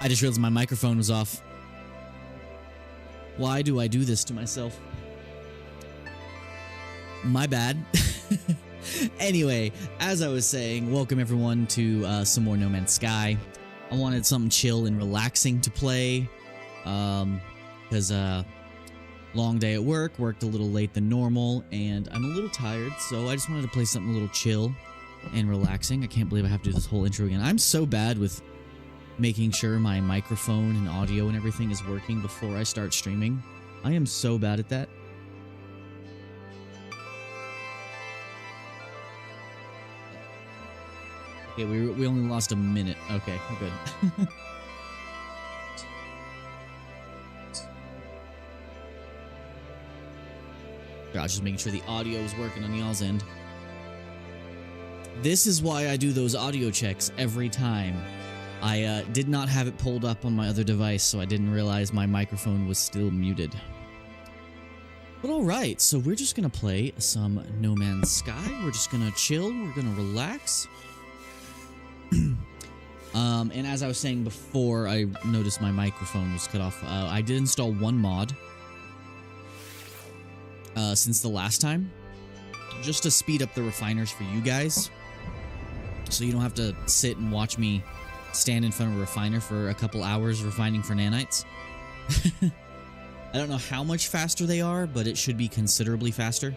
I just realized my microphone was off. Why do I do this to myself? My bad. Anyway, as I was saying, welcome everyone to some more No Man's Sky. I wanted something chill and relaxing to play. Because long day at work, worked a little late than normal, and I'm a little tired, so I just wanted to play something a little chill and relaxing. I can't believe I have to do this whole intro again. I'm so bad with making sure my microphone and audio and everything is working before I start streaming. I am so bad at that. Okay, we only lost a minute. Okay, we're good. Gosh, just making sure the audio is working on y'all's end. This is why I do those audio checks every time. I did not have it pulled up on my other device, so I didn't realize my microphone was still muted. But alright, so we're just gonna play some No Man's Sky. We're just gonna chill, we're gonna relax. And as I was saying before, I noticed my microphone was cut off. I did install one mod since the last time, just to speed up the refiners for you guys, so you don't have to sit and watch me stand in front of a refiner for a couple hours refining for nanites. I don't know how much faster they are, but it should be considerably faster.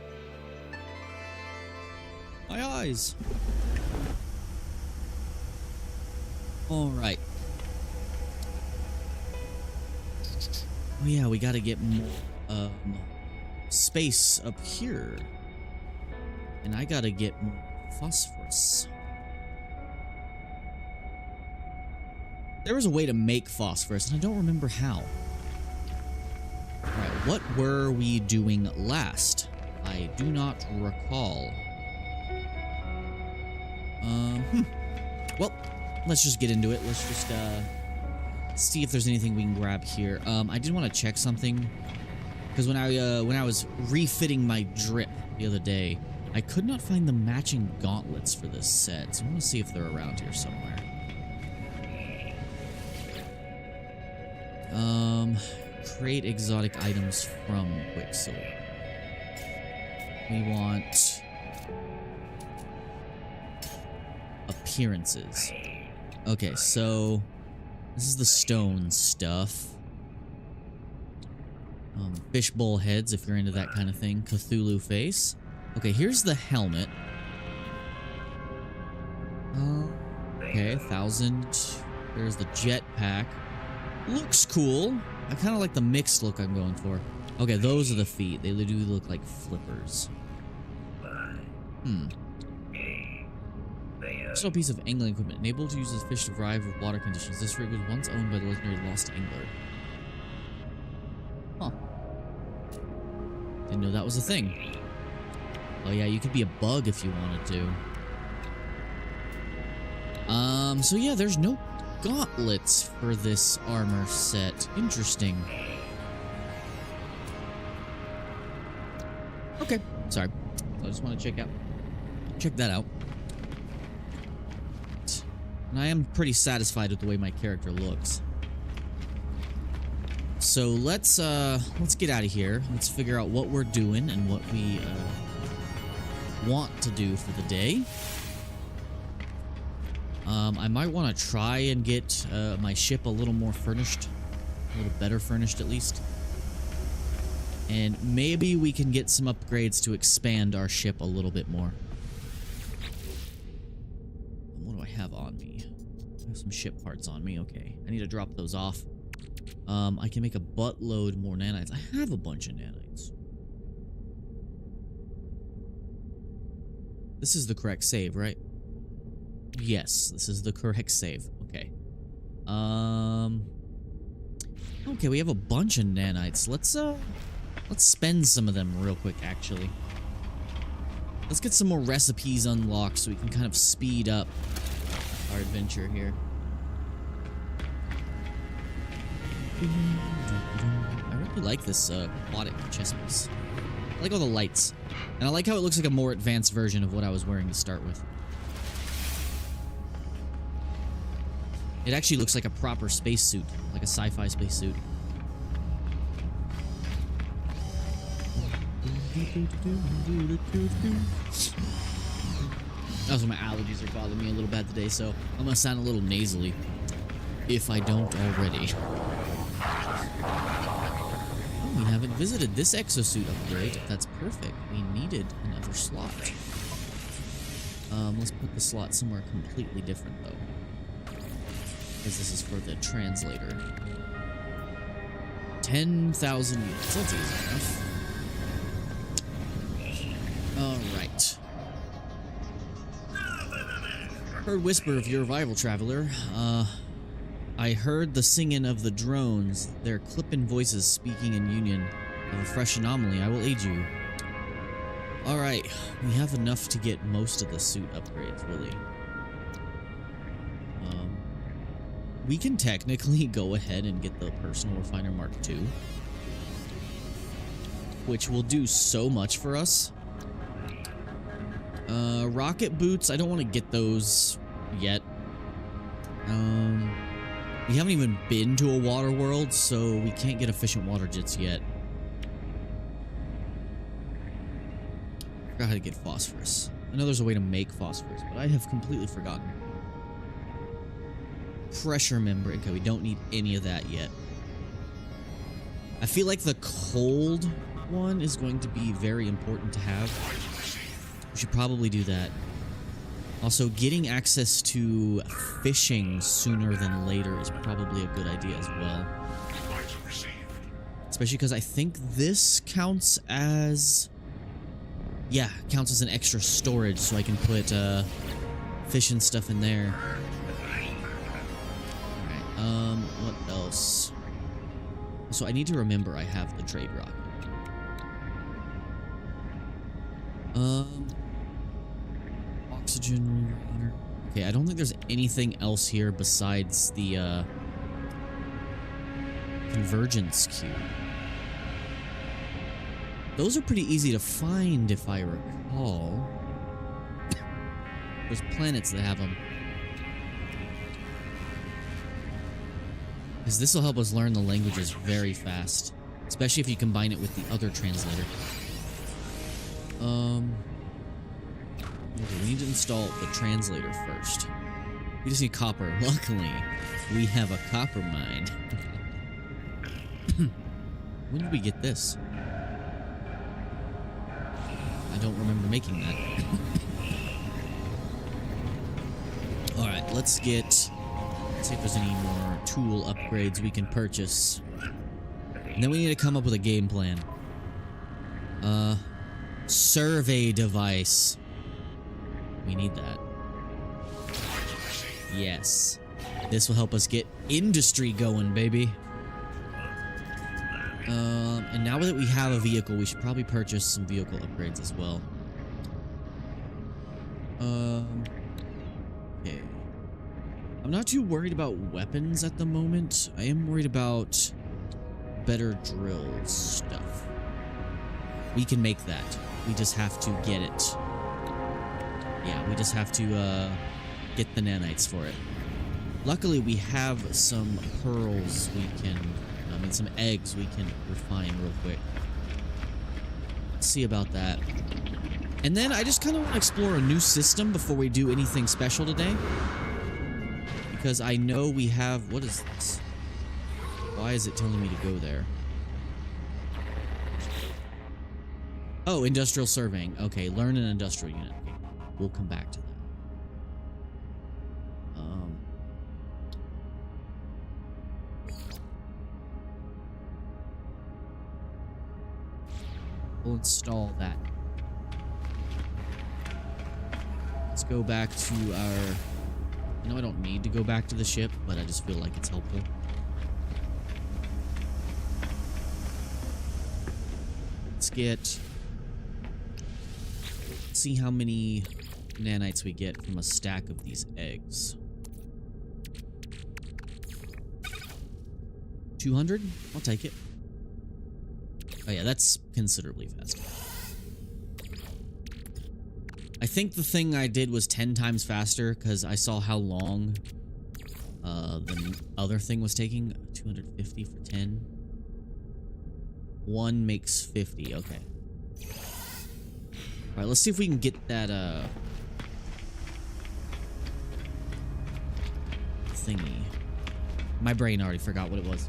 My eyes! Alright. Oh yeah, we gotta get more, space up here. And I gotta get more phosphorus. There was a way to make phosphorus, and I don't remember how. Alright, what were we doing last? I do not recall. Well, let's just get into it. Let's just, see if there's anything we can grab here. I did want to check something, because when I was refitting my drip the other day, I could not find the matching gauntlets for this set, so I'm gonna see if they're around here somewhere. Create exotic items from Quicksilver. We want appearances. Okay, so this is the stone stuff. Fishbowl heads, if you're into that kind of thing. Cthulhu face. Okay, here's the helmet. Okay, 1,000. There's the jetpack. Looks cool. I kind of like the mixed look I'm going for. Okay, those are the feet. They do look like flippers. Still a piece of angling equipment. Enabled to use this fish to thrive with water conditions. This rig was once owned by the legendary Lost Angler. Huh. Didn't know that was a thing. Oh yeah, you could be a bug if you wanted to. So yeah, there's no gauntlets for this armor set. Interesting. Okay, sorry. I just want to check that out. And I am pretty satisfied with the way my character looks. So let's get out of here. Let's figure out what we're doing and what we want to do for the day. I might want to try and get my ship a little more furnished, a little better furnished at least. And maybe we can get some upgrades to expand our ship a little bit more. What do I have on me? I have some ship parts on me. Okay, I need to drop those off. I can make a buttload more nanites. I have a bunch of nanites. This is the correct save, right? Yes, this is the correct save. Okay. Okay, we have a bunch of nanites. Let's spend some of them real quick, actually. Let's get some more recipes unlocked so we can kind of speed up our adventure here. I really like this aquatic chest piece. I like all the lights. And I like how it looks like a more advanced version of what I was wearing to start with. It actually looks like a proper spacesuit, like a sci-fi spacesuit. Also, my allergies are bothering me a little bad today, so I'm gonna sound a little nasally, if I don't already. Oh, we haven't visited this exosuit upgrade. That's perfect. We needed another slot. Let's put the slot somewhere completely different, though. Because this is for the translator. 10,000 units. That's easy enough. Alright. Heard whisper of your arrival, traveler. I heard the singing of the drones. Their clipping voices speaking in union of a fresh anomaly. I will aid you. Alright, we have enough to get most of the suit upgrades, really. We can technically go ahead and get the Personal Refiner Mark II, which will do so much for us. Rocket boots, I don't want to get those yet. We haven't even been to a water world, so we can't get efficient water jets yet. I forgot how to get phosphorus. I know there's a way to make phosphorus, but I have completely forgotten. Pressure membrane. Okay, we don't need any of that yet. I feel like the cold one is going to be very important to have. We should probably do that. Also, getting access to fishing sooner than later is probably a good idea as well. Especially because I think this counts as... yeah, counts as an extra storage, so I can put fish and stuff in there. Alright, what else? So I need to remember I have the trade rocket. Oxygen. Okay, I don't think there's anything else here besides the convergence cube. Those are pretty easy to find, if I recall. There's planets that have them. Because this will help us learn the languages very fast. Especially if you combine it with the other translator. Okay, we need to install the translator first. We just need copper. Luckily, we have a copper mine. When did we get this? I don't remember making that. Alright, let's see if there's any more tool upgrades we can purchase. And then we need to come up with a game plan. Survey device. We need that. Yes. This will help us get industry going, baby. And now that we have a vehicle, we should probably purchase some vehicle upgrades as well. Okay. I'm not too worried about weapons at the moment. I am worried about better drill stuff. We can make that. We just have to get it. Yeah, we just have to get the nanites for it. Luckily, we have some pearls we can... some eggs we can refine real quick. Let's see about that. And then I just kind of want to explore a new system before we do anything special today. Because I know we have... what is this? Why is it telling me to go there? Oh, industrial surveying. Okay, learn an industrial unit. Okay, we'll come back to that. We'll install that. Let's go back to our... I know I don't need to go back to the ship, but I just feel like it's helpful. Let's get... let's see how many nanites we get from a stack of these eggs. 200? I'll take it. Oh yeah, that's considerably faster. I think the thing I did was 10 times faster because I saw how long The other thing was taking 250 for 10. One makes 50. Okay. All right, let's see if we can get that thingy. My brain already forgot what it was,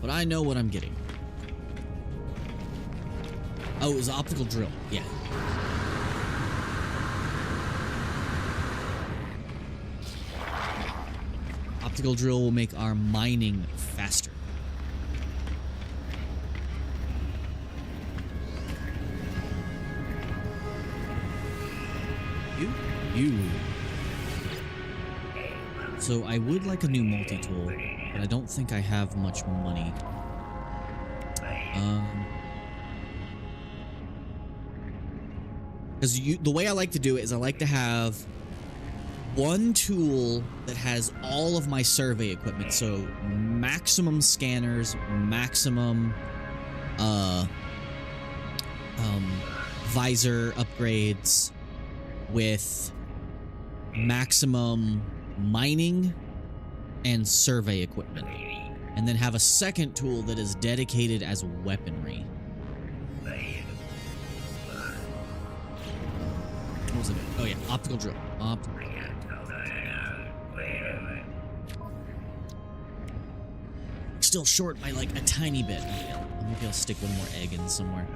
but I know what I'm getting. Oh, it was an optical drill. Yeah. Optical drill will make our mining faster. You. So I would like a new multi-tool, but I don't think I have much money. Because the way I like to do it is I like to have one tool that has all of my survey equipment. So maximum scanners, maximum visor upgrades with maximum mining and survey equipment. And then have a second tool that is dedicated as weaponry. What was it? Oh yeah, optical drill. Still short by like a tiny bit. Maybe I'll stick one more egg in somewhere.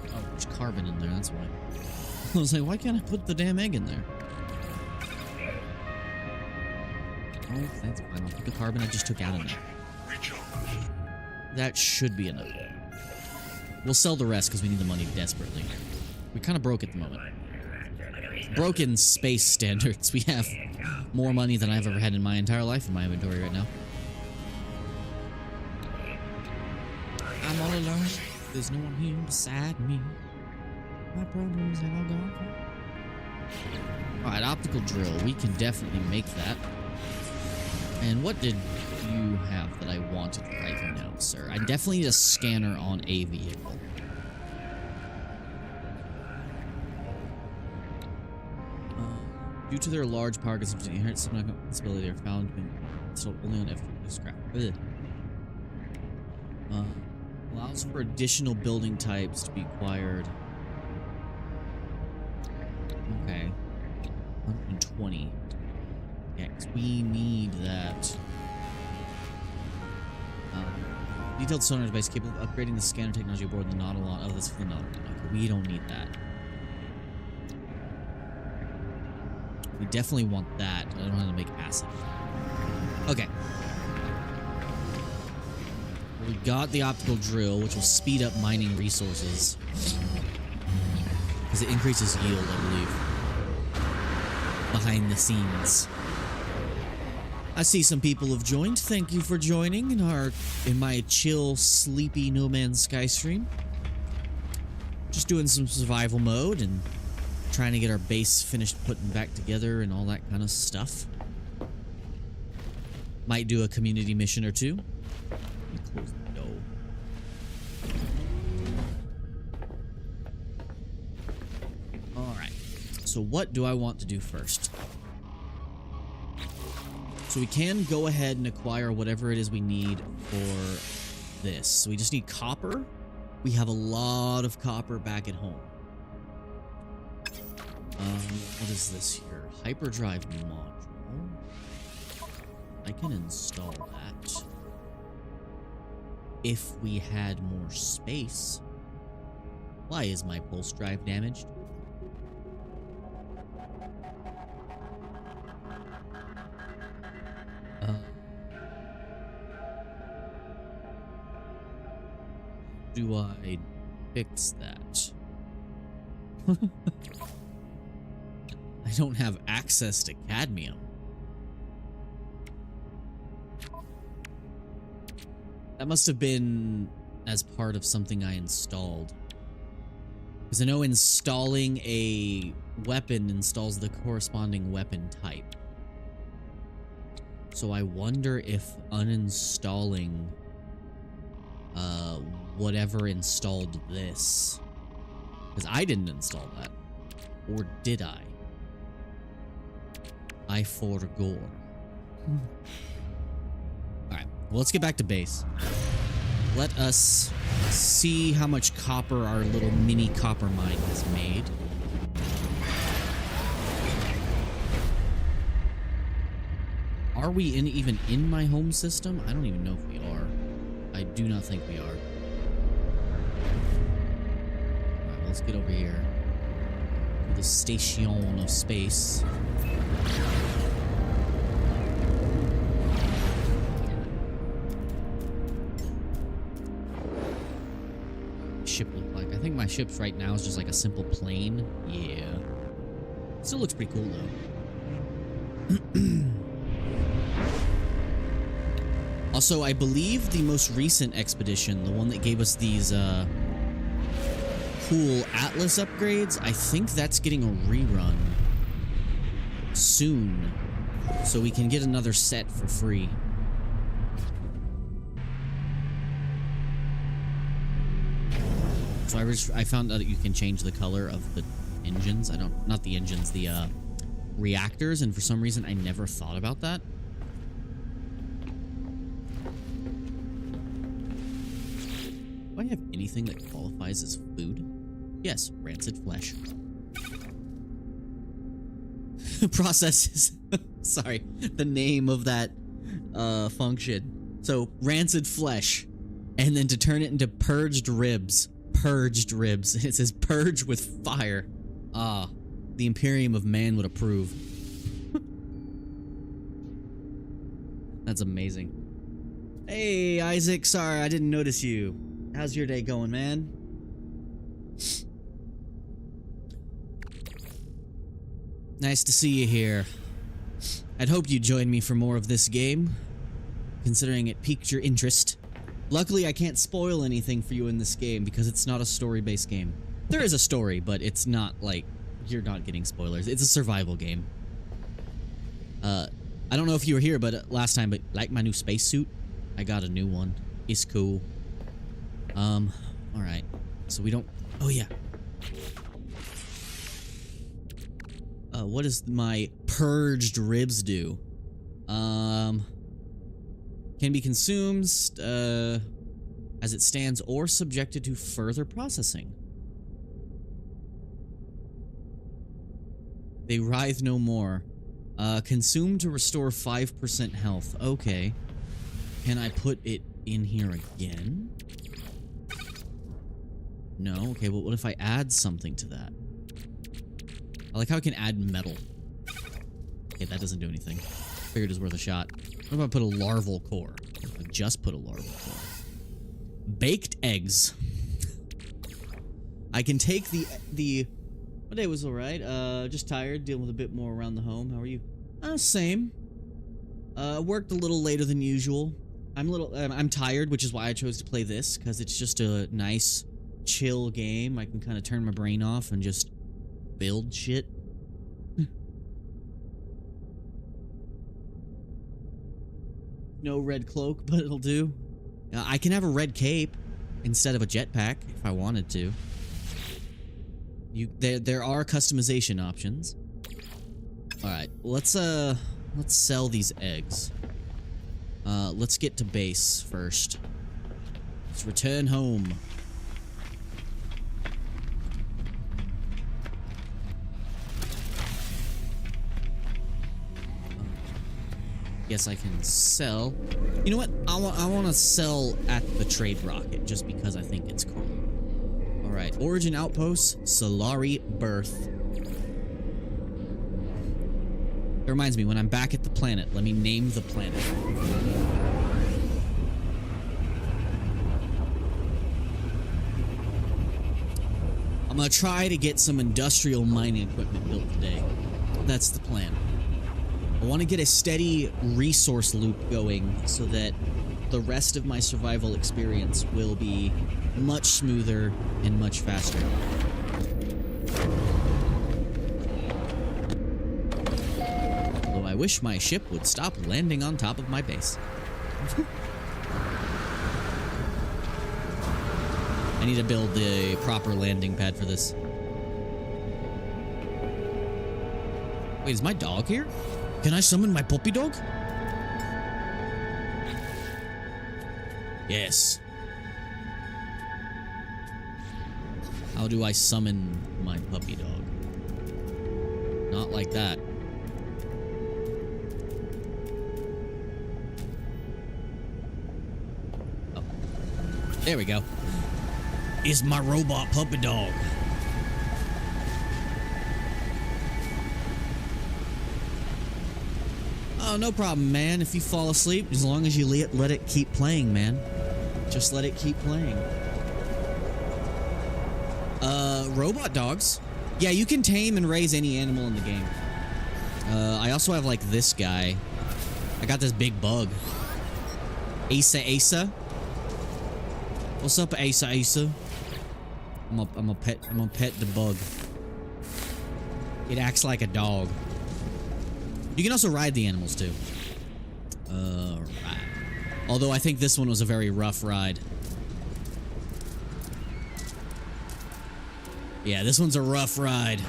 Oh, there's carbon in there, that's why. I was like, why can't I put the damn egg in there? Oh, that's fine. I'll put the carbon I just took out in there. That should be enough. We'll sell the rest because we need the money desperately. We're kind of broke at the moment. Broke in space standards. We have more money than I've ever had in my entire life in my inventory right now. I'm all alone. There's no one here beside me. My problems have all gone. Alright, optical drill. We can definitely make that. And what did you have that I wanted right now, sir? I definitely need a scanner on a vehicle. Due to their large power consumption, inherent stability, they are found only on F2 scrap. Allows for additional building types to be acquired. Okay. 120. Yeah, because we need that. Detailed sonar device capable of upgrading the scanner technology aboard the Nautilon. Oh, that's for the Nautilon. Okay, we don't need that. We definitely want that. I don't know how to make acid. Okay. We got the optical drill, which will speed up mining resources. Because it increases yield, I believe. Behind the scenes. I see some people have joined. Thank you for joining in my chill, sleepy No Man's Sky stream. Just doing some survival mode and trying to get our base finished putting back together and all that kind of stuff. Might do a community mission or two. Let me close the door. Alright. So what do I want to do first? So we can go ahead and acquire whatever it is we need for this. So we just need copper. We have a lot of copper back at home. What is this here? Hyperdrive module. I can install that. If we had more space. Why is my pulse drive damaged? Do I fix that? I don't have access to cadmium. That must have been as part of something I installed. Because I know installing a weapon installs the corresponding weapon type. So I wonder if uninstalling whatever installed this. Because I didn't install that. Or did I? I forgot. Alright, well, let's get back to base. Let us see how much copper our little mini copper mine has made. Are we even in my home system? I don't even know if we are. I do not think we are. Alright, let's get over here to the station of space. Ship look like? I think my ship's right now is just like a simple plane. Yeah. Still looks pretty cool though. Also, I believe the most recent expedition, the one that gave us these cool Atlas upgrades, I think that's getting a rerun soon, so we can get another set for free. So I found out that you can change the color of the engines. Not the engines, the reactors, and for some reason I never thought about that. Do I have anything that qualifies as food? Yes, rancid flesh. Processes. Sorry, the name of that function. So, rancid flesh. And then to turn it into purged ribs. Purged ribs. It says purge with fire. Ah, the Imperium of Man would approve. That's amazing. Hey, Isaac. Sorry, I didn't notice you. How's your day going, man? Nice to see you here. I'd hoped you'd join me for more of this game, considering it piqued your interest. Luckily, I can't spoil anything for you in this game because it's not a story-based game. There is a story, but it's not like you're not getting spoilers. It's a survival game. I don't know if you were here, but last time, but like my new spacesuit, I got a new one. It's cool. Alright. So we don't... Oh, yeah. What does my purged ribs do? Can be consumed, as it stands or subjected to further processing. They writhe no more. Consume to restore 5% health. Okay. Can I put it in here again? No? Okay, well, what if I add something to that? I like how I can add metal. Okay, that doesn't do anything. Figured it was worth a shot. What if I put a larval core? If I just put a larval core. Baked eggs. I can take the... My day was alright. Just tired, dealing with a bit more around the home. How are you? Same. Worked a little later than usual. I'm tired, which is why I chose to play this, because it's just a nice, chill game. I can kind of turn my brain off and just build shit. No red cloak, but it'll do. I can have a red cape instead of a jetpack if I wanted to. There are customization options. All right, let's sell these eggs. Let's get to base first. Let's return home. Guess I can sell. You know what? I want to sell at the trade rocket just because I think it's cool. All right, origin outpost, Solari Birth. It reminds me, when I'm back at the planet, let me name the planet. I'm gonna try to get some industrial mining equipment built today. That's the plan. I want to get a steady resource loop going so that the rest of my survival experience will be much smoother and much faster. Although I wish my ship would stop landing on top of my base. I need to build the proper landing pad for this. Wait, is my dog here? Can I summon my puppy dog? Yes. How do I summon my puppy dog? Not like that. Oh. There we go. Is my robot puppy dog. Oh, no problem, man. If you fall asleep, as long as you let it keep playing, man. Just let it keep playing. Robot dogs. Yeah, you can tame and raise any animal in the game. I also have, like, this guy. I got this big bug. Asa. What's up, Asa? I'm a pet the bug. It acts like a dog. You can also ride the animals too. Right. Although I think this one was a very rough ride. Yeah, this one's a rough ride.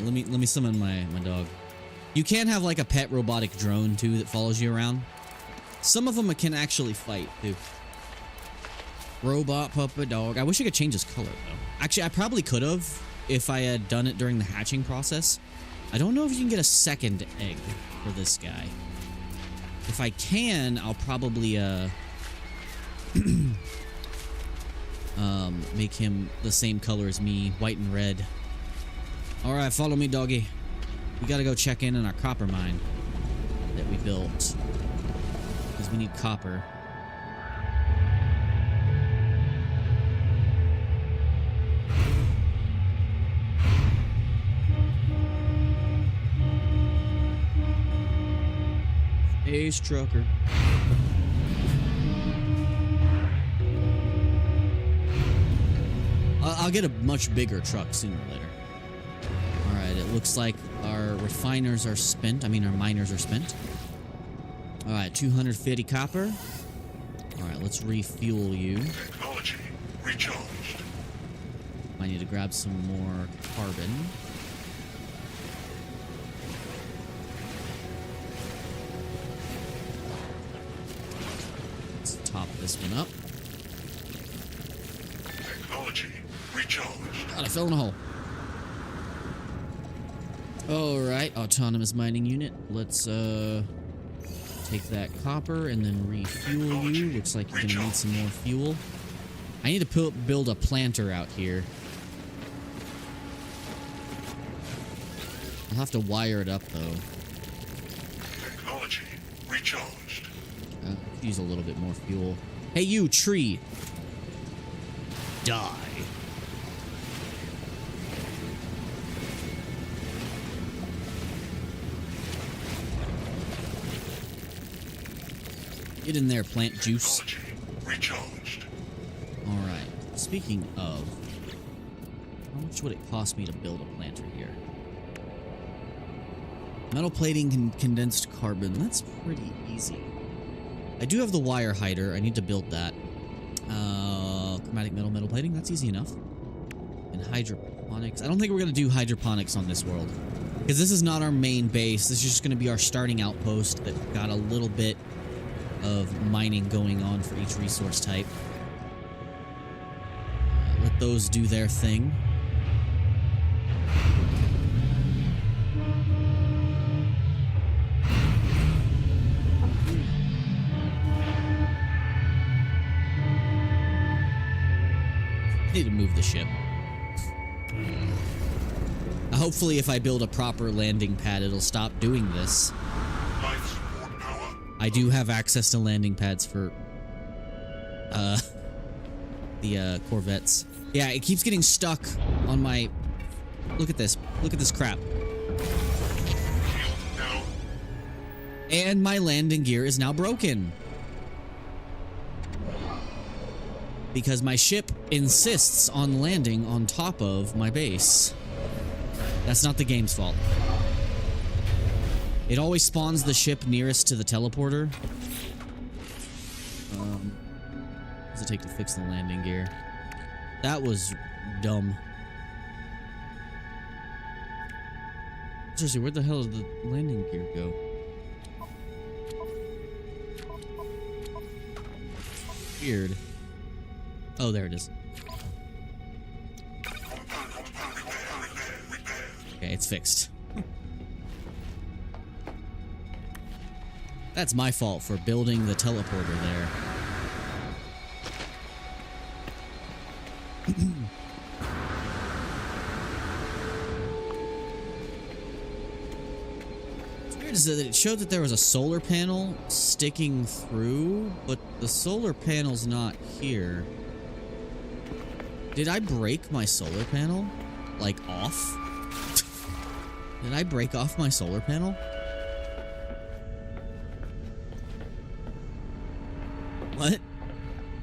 Let me summon my dog. You can have like a pet robotic drone too that follows you around. Some of them can actually fight too. Robot puppy dog. I wish I could change his color though. Actually, I probably could have if I had done it during the hatching process. I don't know if you can get a second egg for this guy. If I can, I'll probably make him the same color as me, white and red. All right, follow me, doggy. We gotta go check in on our copper mine that we built because we need copper. Ace trucker. I'll get a much bigger truck sooner or later. Alright, it looks like our refiners are spent. I mean, our miners are spent. Alright, 250 copper. Alright, let's refuel you. Technology recharged. I need to grab some more carbon. Let's top this one up. Technology recharged. God, I fell in a hole. Alright, autonomous mining unit. Let's take that copper and then refuel you. Looks like you're gonna need some more fuel. I need to build a planter out here. I'll have to wire it up though. Technology recharged. Could use a little bit more fuel. Hey you, tree! Die. Get in there, plant juice. Technology recharged. Alright, speaking of, how much would it cost me to build a planter here? Metal plating and condensed carbon, that's pretty easy. I do have the wire hider, I need to build that. Chromatic metal plating, that's easy enough. And hydroponics, I don't think we're going to do hydroponics on this world. Because this is not our main base, this is just going to be our starting outpost that got a little bit of mining going on for each resource type. Let those do their thing. I need to move the ship. Hopefully if I build a proper landing pad, it'll stop doing this. Life support power. I do have access to landing pads for the Corvettes. Yeah, it keeps getting stuck on my... Look at this. Look at this crap. Shield down. And my landing gear is now broken. Because my ship insists on landing on top of my base. That's not the game's fault. It always spawns the ship nearest to the teleporter. does it take to fix the landing gear? That was dumb. Seriously, where the hell did the landing gear go? Weird. Oh, there it is. Okay, it's fixed. That's my fault for building the teleporter there. What's weird is that it showed that there was a solar panel sticking through, but the solar panel's not here. Did I break my solar panel? Like, off? Did I break off my solar panel? What?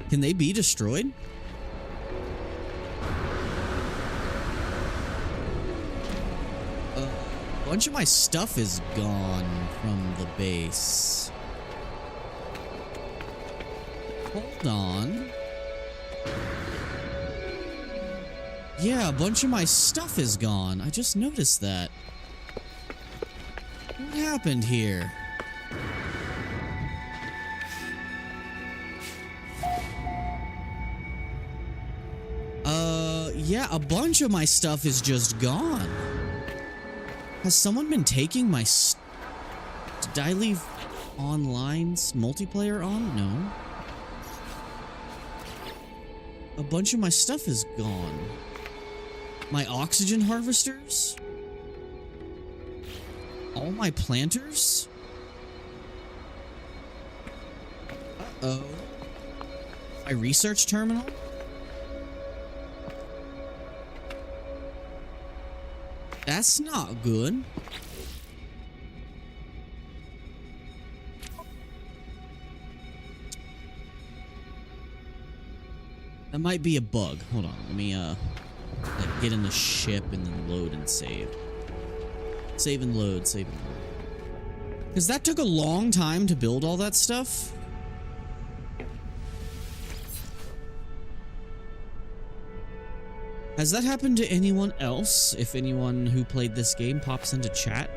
Can they be destroyed? A bunch of my stuff is gone from the base. Hold on. Yeah, a bunch of my stuff is gone. I just noticed that. What happened here? Yeah, a bunch of my stuff is just gone. Has someone been taking my Did I leave online's multiplayer on? No. A bunch of my stuff is gone. My oxygen harvesters? All my planters? Uh-oh. My research terminal? That's not good. That might be a bug. Hold on. Let me, like, get in the ship and then load and save. Save and load, save and load. Because that took a long time to build all that stuff. Has that happened to anyone else? If anyone who played this game pops into chat?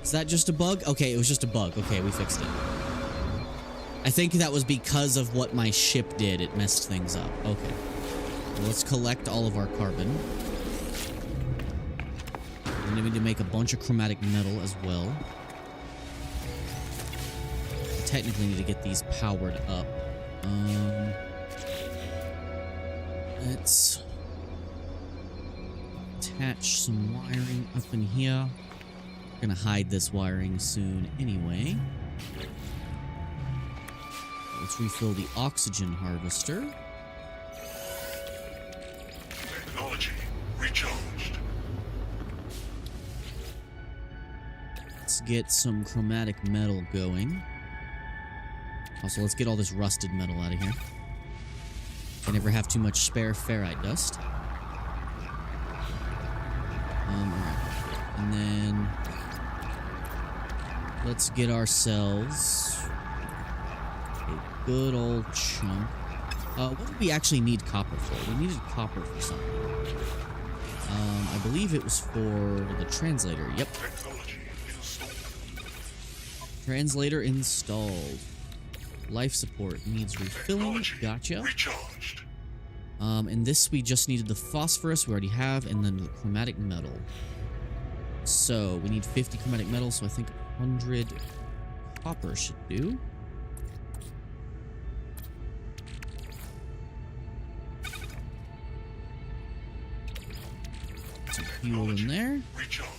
Is that just a bug? Okay, it was just a bug. Okay, we fixed it. I think that was because of what my ship did. It messed things up. Okay. Well, let's collect all of our carbon. And then we need to make a bunch of chromatic metal as well. I technically need to get these powered up. Let's attach some wiring up in here. Gonna hide this wiring soon anyway. Let's refill the oxygen harvester. Technology recharged. Let's get some chromatic metal going. Also, let's get all this rusted metal out of here. I never have too much spare ferrite dust. Alright. And then let's get ourselves a good old chunk. What did we actually need copper for? We needed copper for something. I believe it was for the translator. Yep. Translator installed. Life support needs refilling. Gotcha. Recharged. And this we just needed the phosphorus we already have, and then the chromatic metal. So we need 50 chromatic metal, so I think 100 copper should do. Some fuel in there. Recharged.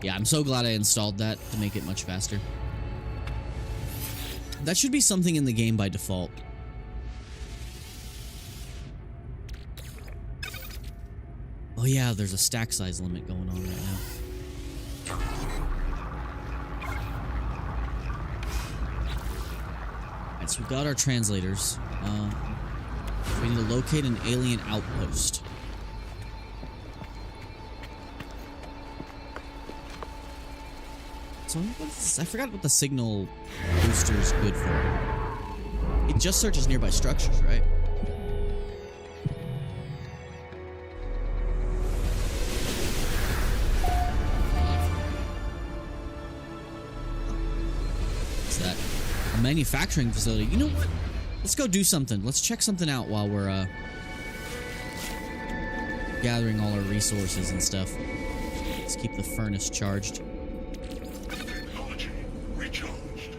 Yeah, I'm so glad I installed that to make it much faster. That should be something in the game by default. Oh yeah, there's a stack size limit going on right now. Alright, so we got our translators. We need to locate an alien outpost. So what is this? I forgot what the signal booster is good for. It just searches nearby structures, right? What's that? A manufacturing facility. You know what? Let's go do something. Let's check something out while we're gathering all our resources and stuff. Let's keep the furnace charged. Technology recharged.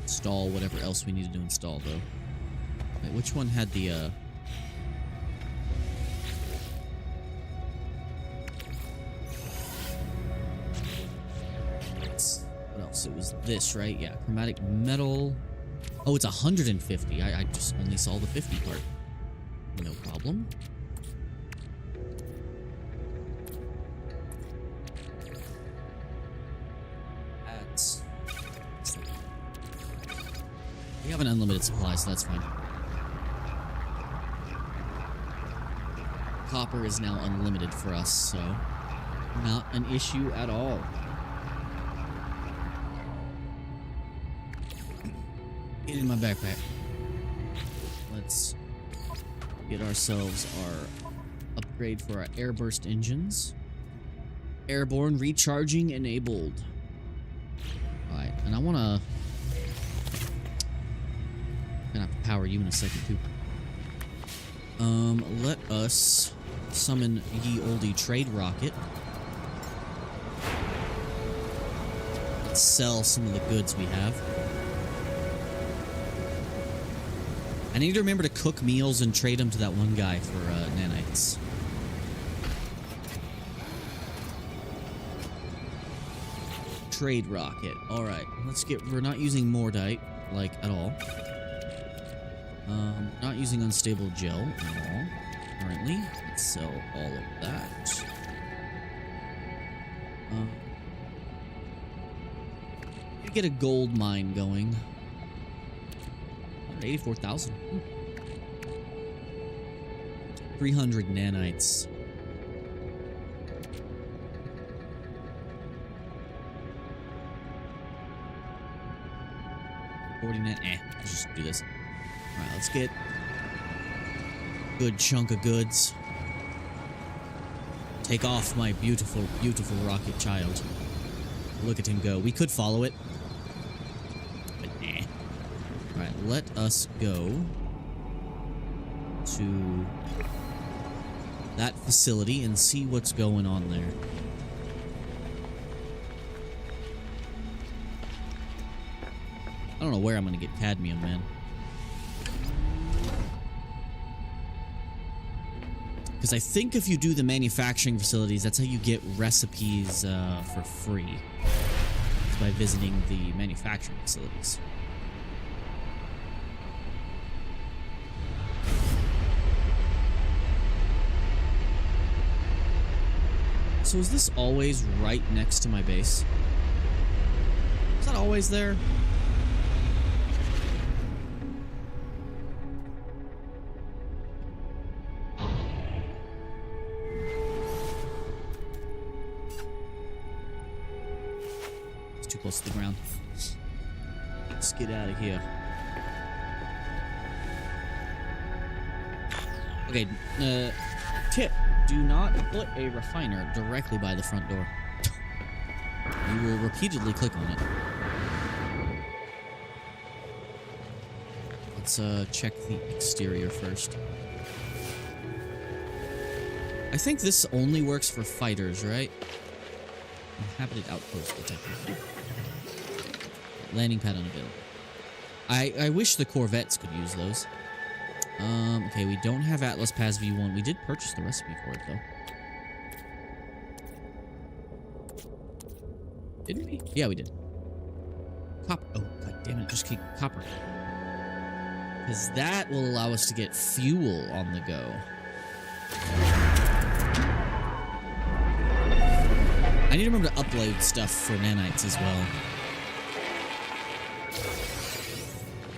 Install whatever else we needed to install, though. Wait, which one had the what else? It was this, right? Yeah, chromatic metal. Oh, it's 150. I just only saw the 50 part. No problem. That's... We have an unlimited supply, so that's fine. Copper is now unlimited for us, so not an issue at all. Get in my backpack. Let's get ourselves our upgrade for our airburst engines. Airborne recharging enabled. Alright, and I wanna... gonna have to power you in a second too. Let us summon ye olde trade rocket. Let's sell some of the goods we have. I need to remember to cook meals and trade them to that one guy for nanites. Trade rocket. Alright, let's get... We're not using mordite, like, at all. Not using unstable gel at all, currently. Let's sell all of that. Get a gold mine going. 84,000. 300 nanites. Let's just do this. Alright, let's get a good chunk of goods. Take off my beautiful, beautiful rocket child. Look at him go. We could follow it. But nah. Alright, let us go to that facility and see what's going on there. I don't know where I'm gonna get cadmium, man. Because I think if you do the manufacturing facilities, that's how you get recipes for free. It's by visiting the manufacturing facilities. So is this always right next to my base? Is that always there? Too close to the ground. Let's get out of here. Okay, tip. Do not put a refiner directly by the front door. You will repeatedly click on it. Let's check the exterior first. I think this only works for fighters, right? Inhabited outpost detected. Landing pad unavailable. I wish the Corvettes could use those. Okay, we don't have Atlas Pass V1. We did purchase the recipe for it, though. Didn't we? Yeah, we did. Copper. Oh, god damn it. Just keep copper. Because that will allow us to get fuel on the go. I need to remember to upload stuff for nanites as well.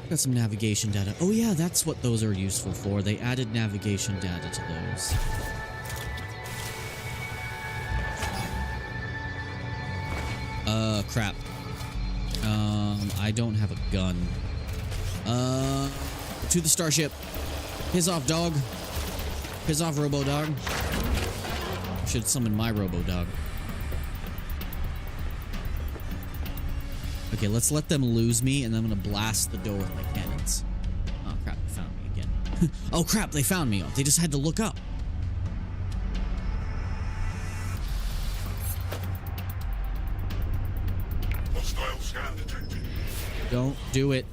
Got some navigation data. Oh yeah, that's what those are useful for. They added navigation data to those. Crap. I don't have a gun. To the starship. Piss off, dog. Piss off, robo-dog. I should summon my robo-dog. Okay, let's let them lose me, and then I'm gonna blast the door with my cannons. Oh crap, they found me again. Oh crap, they found me. They just had to look up. Hostile scan detected. Don't do it.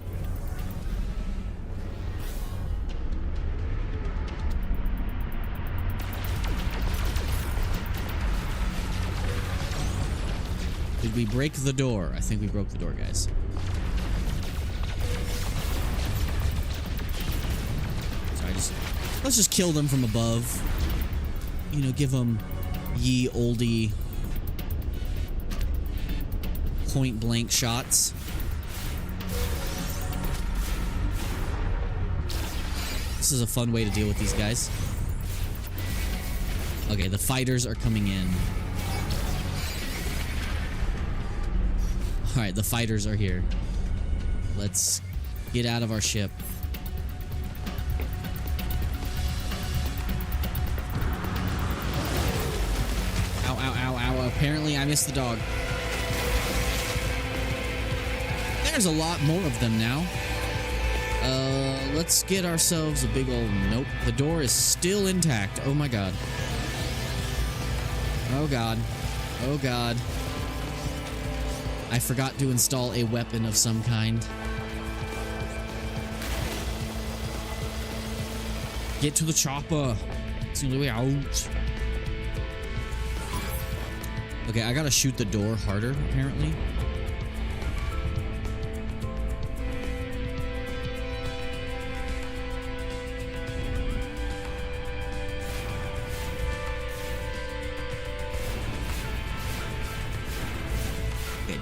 Did we break the door? I think we broke the door, guys. Sorry, let's just kill them from above. You know, give them ye oldie point blank shots. This is a fun way to deal with these guys. Okay, the fighters are coming in. Alright, the fighters are here. Let's get out of our ship. Ow, ow, ow, ow. Apparently, I missed the dog. There's a lot more of them now. Let's get ourselves a big old... Nope. The door is still intact. Oh my god. Oh god. Oh god. I forgot to install a weapon of some kind. Get to the chopper. It's the only way out. Okay, I gotta shoot the door harder, apparently.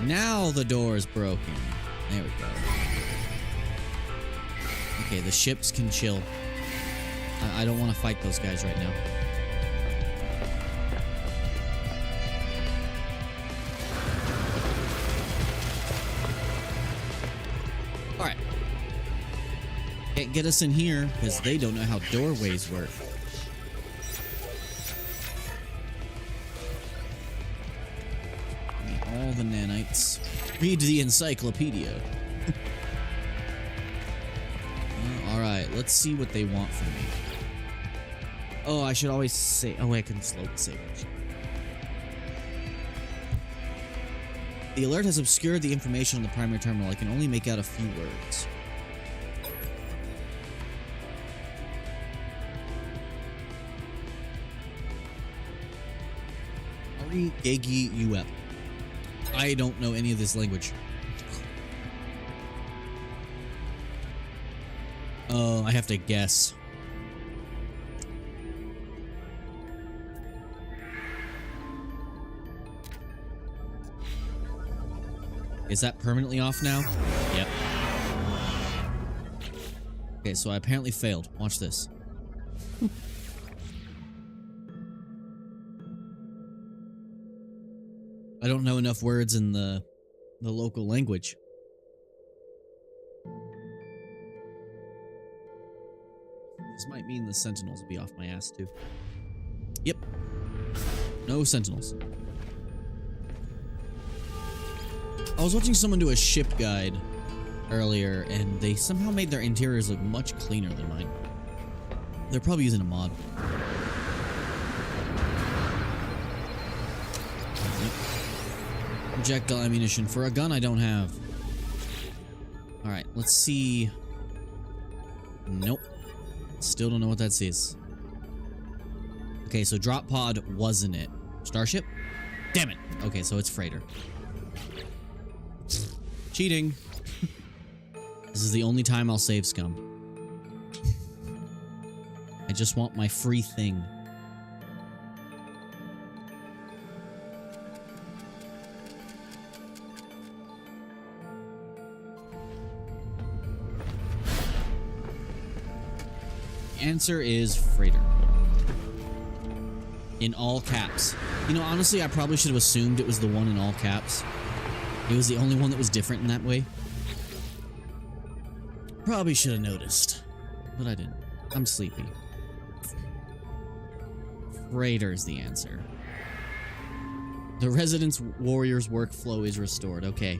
Now the door is broken. There we go. Okay, the ships can chill. I don't want to fight those guys right now. Alright. Can't get us in here because they don't know how doorways work. All the nanites. Read the encyclopedia. Alright, let's see what they want from me. Oh, I should always say... Oh, I can slow save. The alert has obscured the information on the primary terminal. I can only make out a few words. Ari Gegi Uep. I don't know any of this language. Oh, I have to guess. Is that permanently off now? Yep. Okay, so I apparently failed. Watch this. I don't know enough words in the local language. This might mean the sentinels will be off my ass too. Yep. No sentinels. I was watching someone do a ship guide earlier, and they somehow made their interiors look much cleaner than mine. They're probably using a mod. Projectile ammunition for a gun I don't have. Alright, let's see. Nope. Still don't know what that says. Okay, so drop pod wasn't it. Starship? Damn it. Okay, so it's freighter. Cheating. This is the only time I'll save scum. just want my free thing. The answer is freighter. In all caps. You know, honestly, I probably should have assumed it was the one in all caps. It was the only one that was different in that way. Probably should have noticed, but I didn't. I'm sleepy. Freighter's the answer. The Residence Warrior's workflow is restored. Okay.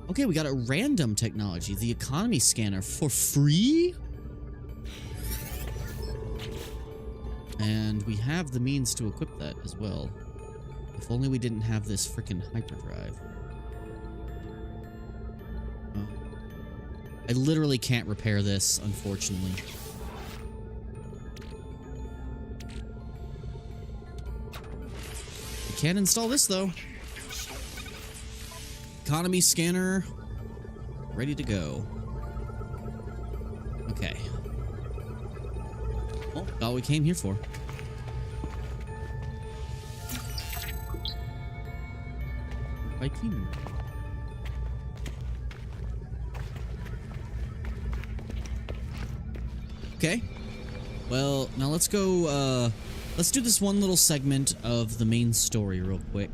Okay, we got a random technology. The economy scanner for free? And we have the means to equip that as well. If only we didn't have this frickin' hyperdrive. Oh. I literally can't repair this, unfortunately. We can install this, though. Economy scanner, ready to go. Okay. Well, all we came here for. Viking. Okay. Well, now let's go, let's do this one little segment of the main story real quick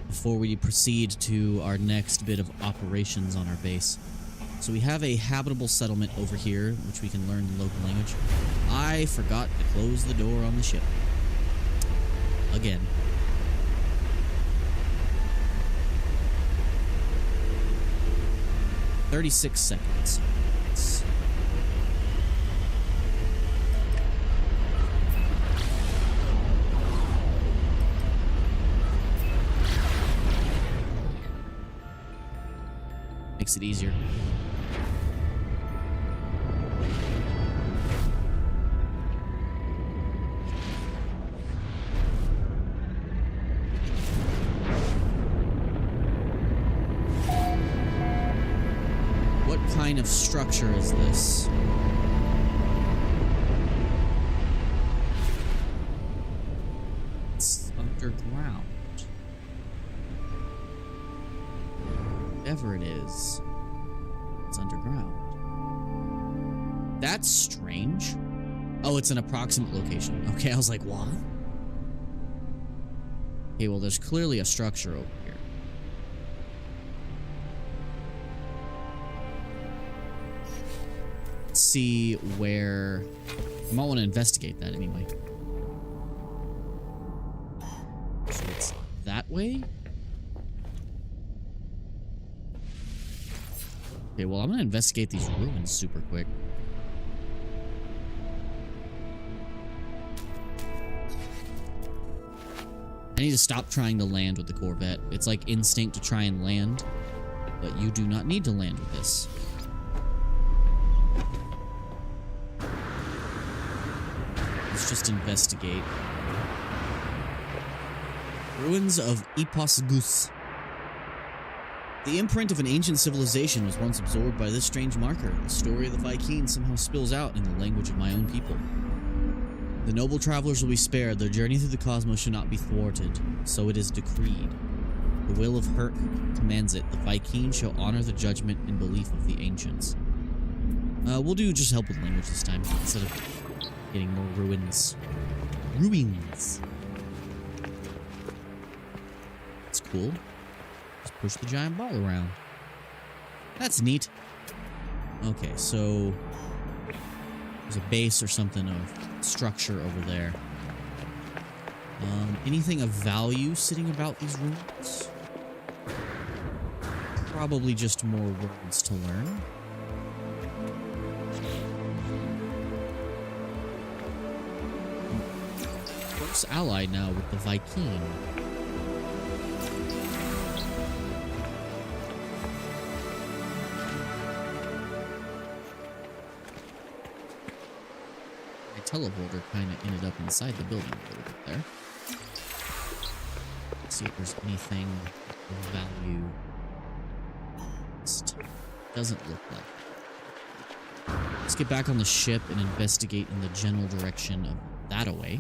before we proceed to our next bit of operations on our base. So we have a habitable settlement over here, which we can learn the local language. I forgot to close the door on the ship. Again. "36 seconds. Makes it easier. What kind of structure is this? It's underground. Whatever it is, it's underground. That's strange. Oh, it's an approximate location. Okay, I was like, what? Okay, well, there's clearly a structure over here. Let's see where... I might want to investigate that anyway. So it's that way? Okay, well, I'm gonna investigate these ruins super quick. I need to stop trying to land with the Corvette. It's like instinct to try and land, but you do not need to land with this. Let's just investigate. Ruins of Ipos-Gus. The imprint of an ancient civilization was once absorbed by this strange marker. The story of the Vikings somehow spills out in the language of my own people. The noble travelers will be spared. Their journey through the cosmos should not be thwarted. So it is decreed. The will of Herc commands it. The Vikings shall honor the judgment and belief of the ancients. We'll do just help with language this time instead of getting more ruins. Ruins. That's cool. Just push the giant ball around. That's neat. Okay, so there's a base or something of structure over there. Anything of value sitting about these ruins? Probably just more words to learn. Close ally now with the Viking. Teleporter kind of ended up inside the building a little bit there. Let's see if there's anything of value. Just doesn't look like it. Let's get back on the ship and investigate in the general direction of that away.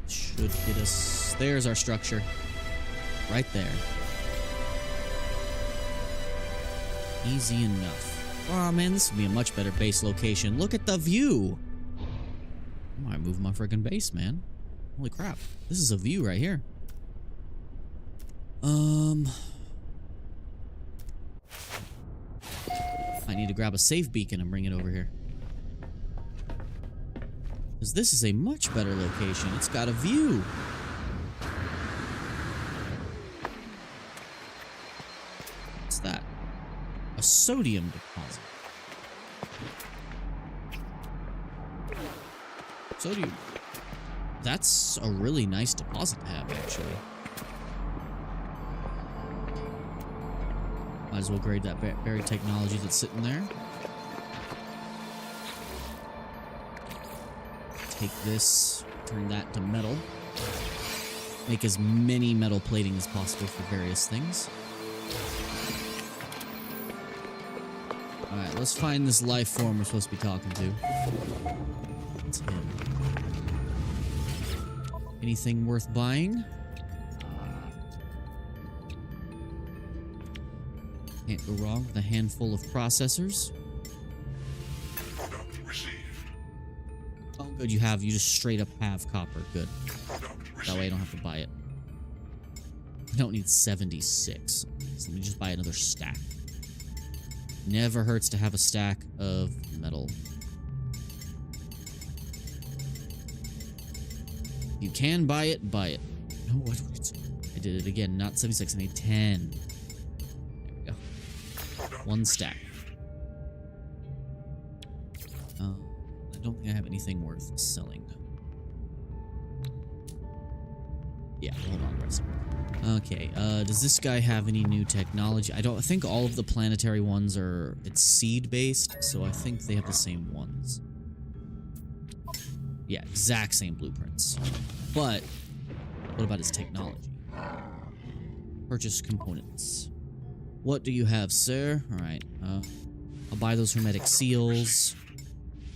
Should get us... There's our structure. Right there. Easy enough. Oh man, this would be a much better base location. Look at the view! I might move my freaking base, man. Holy crap. This is a view right here. I need to grab a save beacon and bring it over here. Because this is a much better location. It's got a view. What's that? A sodium deposit. Sodium. That's a really nice deposit to have, actually. Might as well grade that buried technology that's sitting there. Take this, turn that to metal. Make as many metal plating as possible for various things. Alright, let's find this life form we're supposed to be talking to. It's him. Anything worth buying? Can't go wrong with a handful of processors. Product received. Oh, good, you just straight up have copper. Good. Product received. That way I don't have to buy it. I don't need 76. So let me just buy another stack. Never hurts to have a stack of metal. You can buy it, buy it. No, what? I did it again. Not 76. I need 10. There we go. Product One stack. received. I don't think I have anything worth selling. Yeah, hold on for a second. Okay, does this guy have any new technology? I think all of the planetary ones are... It's seed-based, so I think they have the same ones. Yeah, exact same blueprints. But, what about his technology? Purchase components. What do you have, sir? Alright, I'll buy those hermetic seals.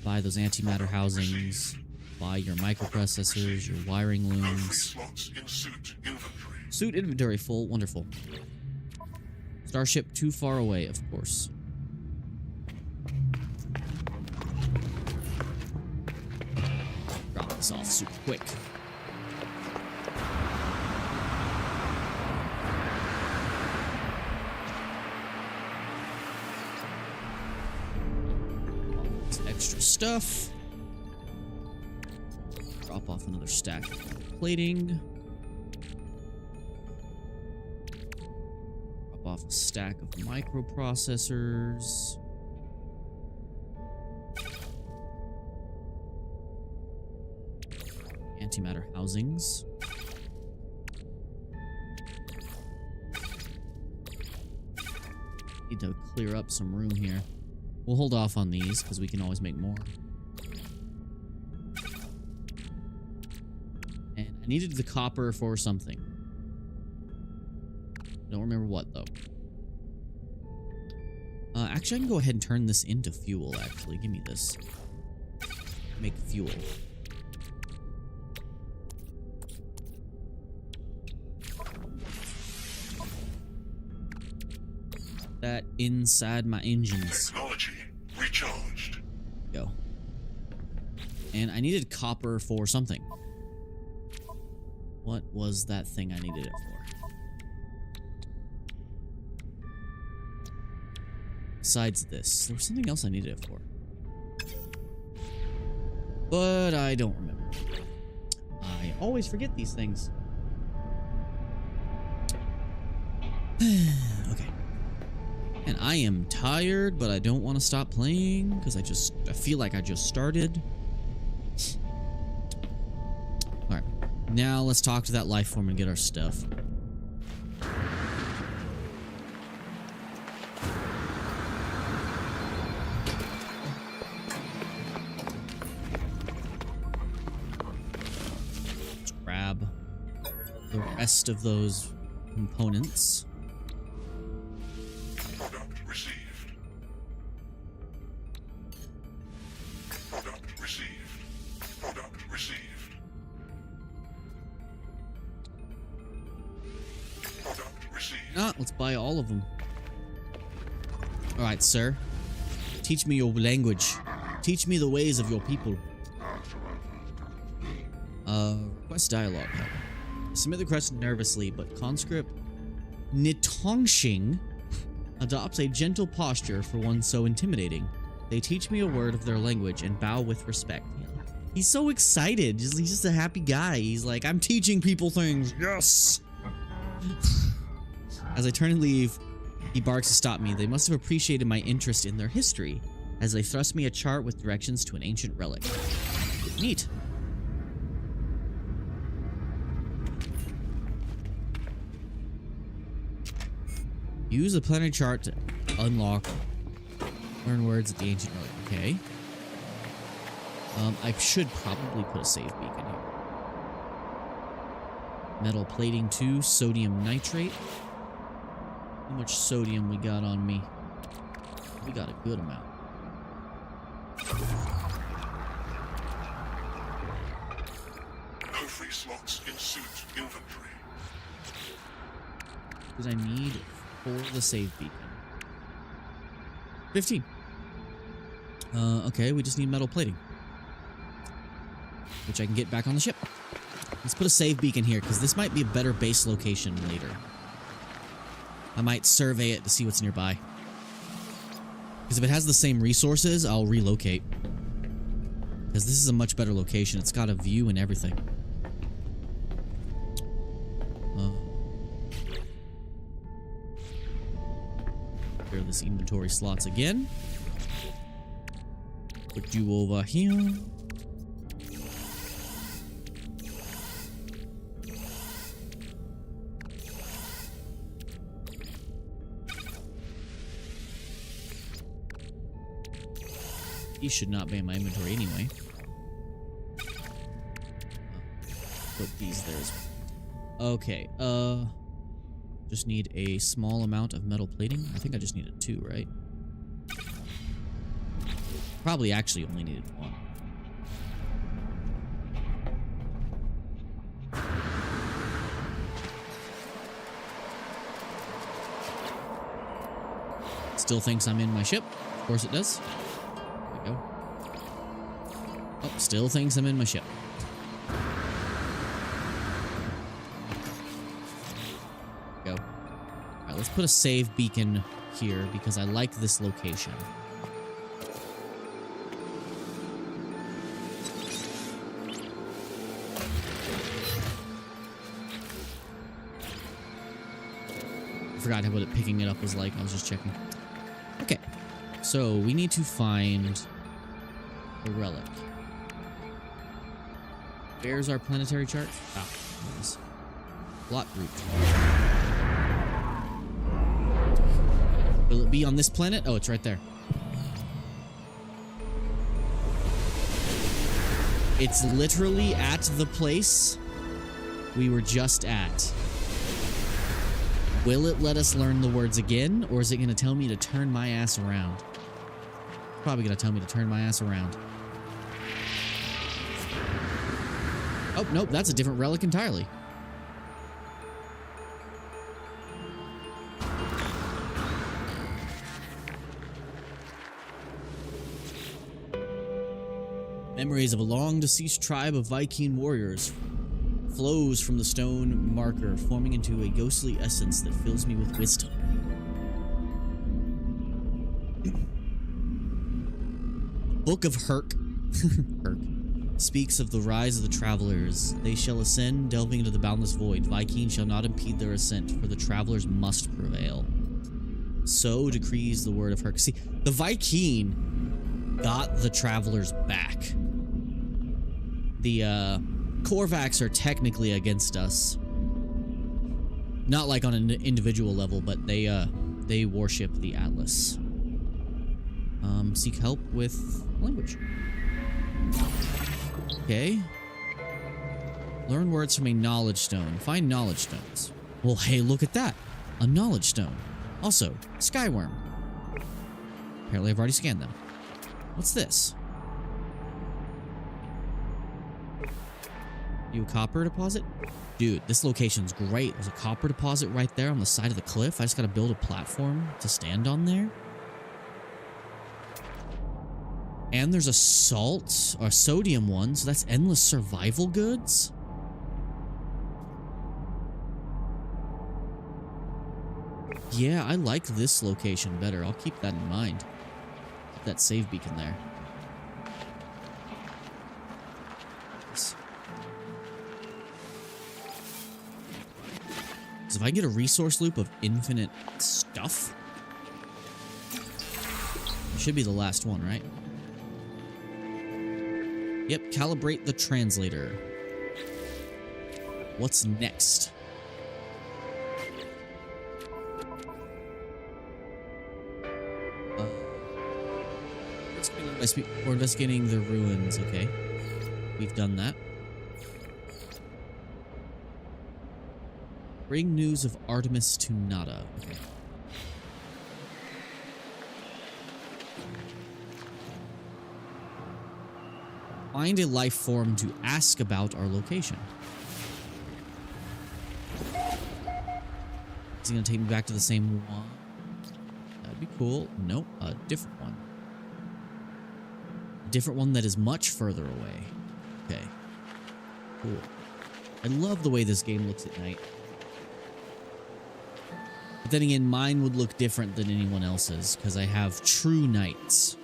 Buy those antimatter housings. Buy your microprocessors, your wiring No free looms. slots in suit inventory. Suit inventory full. Wonderful. Starship too far away, of course. Drop this off super quick. This extra stuff. Drop off another stack of plating. Drop off a stack of microprocessors. Antimatter housings. Need to clear up some room here. We'll hold off on these because we can always make more. And I needed the copper for something. Don't remember what, though. Actually, I can go ahead and turn this into fuel, actually. Give me this. Make fuel. That inside my engines. Technology recharged. Go. And I needed copper for something. What was that thing I needed it for? Besides this, there was something else I needed it for. But I don't remember. I always forget these things. Okay. And I am tired, but I don't want to stop playing because I feel like I just started. Alright. Now let's talk to that life form and get our stuff. grab the rest of those components. Product received. Product received. Product received. Product received. Ah, let's buy all of them. All right, sir. Teach me your language. Teach me the ways of your people. Request dialogue. Submit the request nervously, but conscript Nitongxing adopts a gentle posture for one so intimidating. They teach me a word of their language and bow with respect. He's so excited. He's just a happy guy. He's like, I'm teaching people things. Yes. As I turn and leave, he barks to stop me. They must have appreciated my interest in their history, as they thrust me a chart with directions to an ancient relic. Neat. Use the planetary chart to unlock. Learn words at the ancient relic. Okay. I should probably put a save beacon here. Metal plating 2, sodium nitrate. How much sodium we got on me? We got a good amount. No free slots in suit inventory. Because I need for the save beacon. 15. Okay, we just need metal plating, which I can get back on the ship. Let's put a save beacon here, because this might be a better base location later. I might survey it to see what's nearby. Because if it has the same resources, I'll relocate. Because this is a much better location. It's got a view and everything. Clear this inventory slots again. Put you over here. These should not be in my inventory anyway. Put these there as well. Okay, just need a small amount of metal plating. I think I just needed 2, right? Probably actually only needed 1. Still thinks I'm in my ship. Of course it does. There we go. Oh, still thinks I'm in my ship. Go. Alright, let's put a save beacon here because I like this location. I forgot what picking it up was like. I was just checking. Okay. So we need to find a relic. Where's our planetary chart? Ah, there it is. Plot route. Will it be on this planet? Oh, it's right there. It's literally at the place we were just at. Will it let us learn the words again, or is it going to tell me to turn my ass around? Probably going to tell me to turn my ass around. Oh, nope, that's a different relic entirely. Memories of a long-deceased tribe of Viking warriors flows from the stone marker, forming into a ghostly essence that fills me with wisdom. Book of Herc speaks of the rise of the travelers. They shall ascend, delving into the boundless void. Viking shall not impede their ascent, for the travelers must prevail. So decrees the word of Herc. See, the Viking got the travelers back. The Korvax are technically against us. Not like on an individual level, but they worship the Atlas. Seek help with language. Okay. Learn words from a knowledge stone. Find knowledge stones. Well, hey, look at that. A knowledge stone. Also, skyworm. Apparently, I've already scanned them. What's this? You a copper deposit? Dude, this location's great. There's a copper deposit right there on the side of the cliff. I just gotta build a platform to stand on there. And there's a salt or sodium one, so that's endless survival goods. Yeah, I like this location better. I'll keep that in mind. Keep that save beacon there. So if I get a resource loop of infinite stuff, it should be the last one, right? Yep, calibrate the translator. What's next? We're investigating the ruins, okay. We've done that. Bring news of Artemis to Nada. Okay. Find a life form to ask about our location. Is he gonna take me back to the same one? That'd be cool. Nope, a different one. A different one that is much further away. Okay. Cool. I love the way this game looks at night. But then again, mine would look different than anyone else's because I have true nights.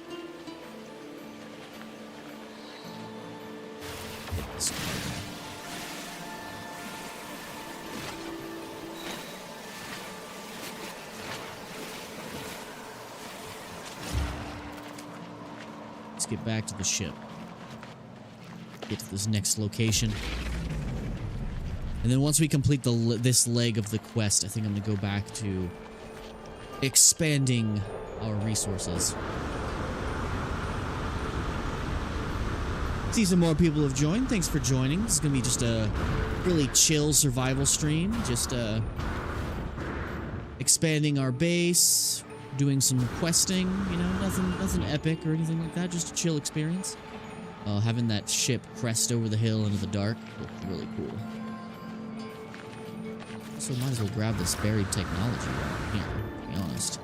Let's get back to the ship. Get to this next location. And then once we complete this leg of the quest, I think I'm going to go back to expanding our resources. See some more people have joined. Thanks for joining. This is going to be just a really chill survival stream. Just expanding our base, doing some questing, you know, nothing epic or anything like that. Just a chill experience. Having that ship crest over the hill into the dark looked really cool. So might as well grab this buried technology right here, to be honest.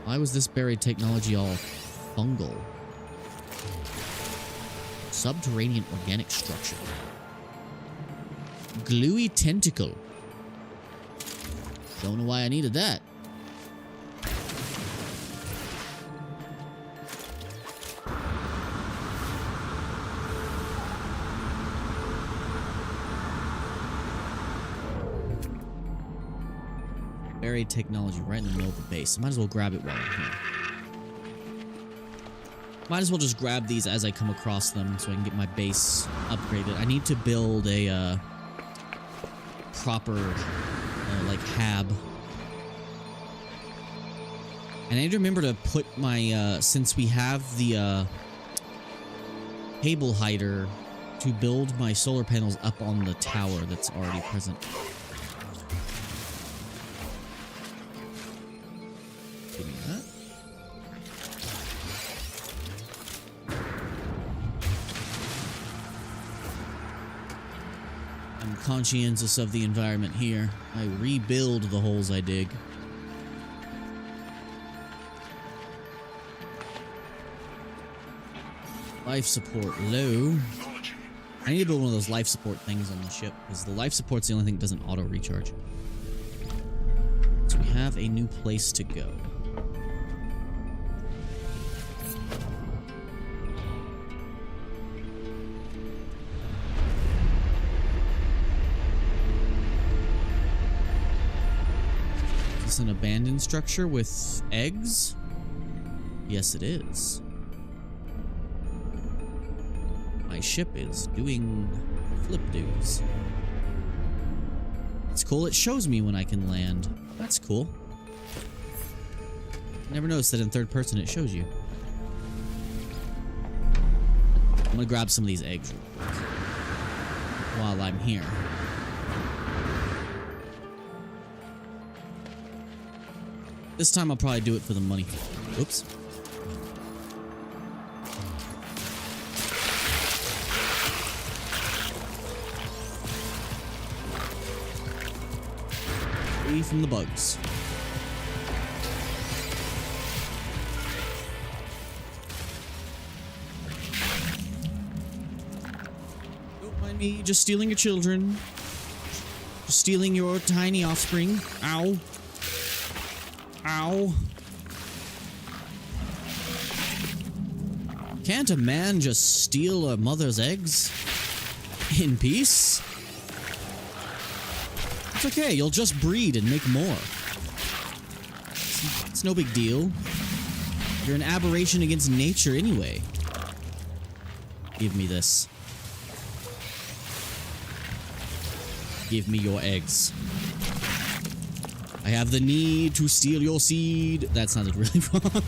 Why was this buried technology all fungal? Subterranean organic structure. Gluey tentacle. Don't know why I needed that. Buried technology right in the middle of the base. Might as well grab it while I'm here. Might as well just grab these as I come across them so I can get my base upgraded. I need to build a proper like hab. And I need to remember to put my since we have the cable hider to build my solar panels up on the tower that's already present. Give me that. I'm conscientious of the environment here. I rebuild the holes I dig. Life support low. I need to build one of those life support things on the ship because the life support's the only thing that doesn't auto recharge. So we have a new place to go. Is this an abandoned structure with eggs? Yes, it is. My ship is doing flip doos. It's cool. It shows me when I can land. That's cool. Never noticed that in third person it shows you. I'm gonna grab some of these eggs real quick while I'm here. This time I'll probably do it for the money. Oops. Free from the bugs. Don't mind me just stealing your children. Just stealing your tiny offspring. Ow. Ow. Can't a man just steal a mother's eggs in peace? It's okay, you'll just breed and make more. It's no big deal. You're an aberration against nature anyway. Give me this. Give me your eggs. I have the need to steal your seed. That sounded really wrong.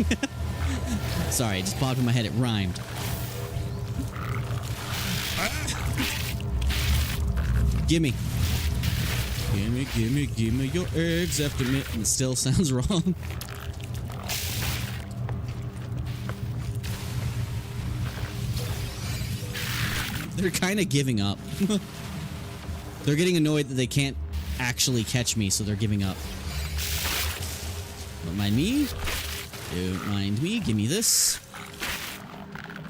Sorry, it just popped in my head. It rhymed. Gimme. Gimme, gimme, gimme your eggs after me. And it still sounds wrong. They're kind of giving up. They're getting annoyed that they can't actually catch me, so they're giving up. Don't mind me. Don't mind me. Give me this.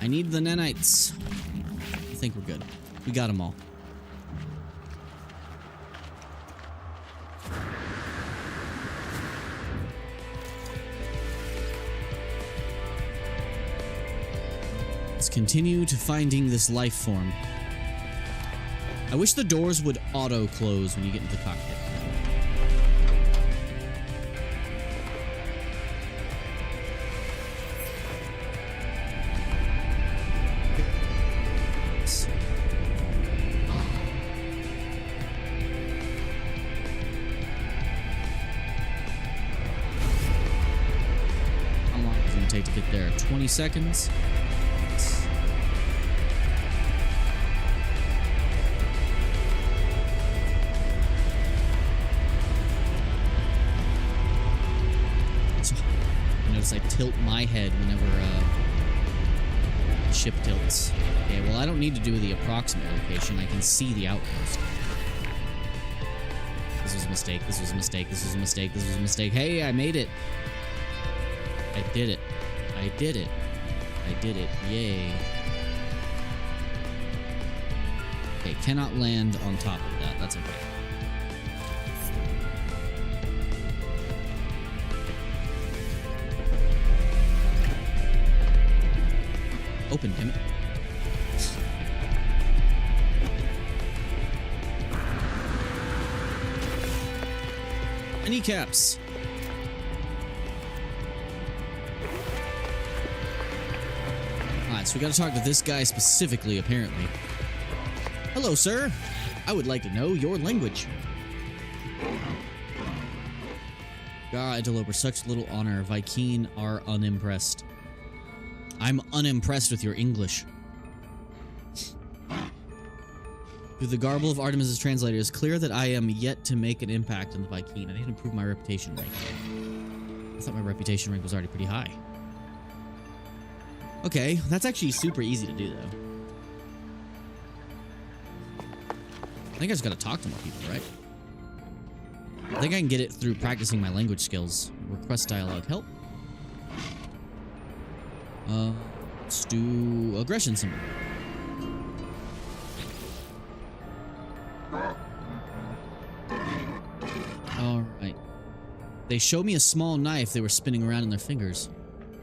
I need the nanites. I think we're good. We got them all. Let's continue to finding this life form. I wish the doors would auto-close when you get into the cockpit. How long is it going to take to get there? 20 seconds? I tilt my head whenever the ship tilts. Okay, well, I don't need to do the approximate location. I can see the outpost. This was a mistake. This was a mistake. This was a mistake. This was a mistake. Hey, I made it. I did it. I did it. I did it. Yay. Okay, cannot land on top of that. That's okay. Open, damn it. Kneecaps. Alright, so we gotta talk to this guy specifically, apparently. Hello, sir. I would like to know your language. God, interloper, such little honor. Vy'keen are unimpressed. I'm unimpressed with your English. Through the garble of Artemis's translator, it's clear that I am yet to make an impact on the Vy'keen. I need to improve my reputation rank. I thought my reputation rank was already pretty high. Okay, that's actually super easy to do, though. I think I just gotta talk to more people, right? I think I can get it through practicing my language skills. Request dialogue. Help. Let's do aggression symbol. Alright. They show me a small knife they were spinning around in their fingers.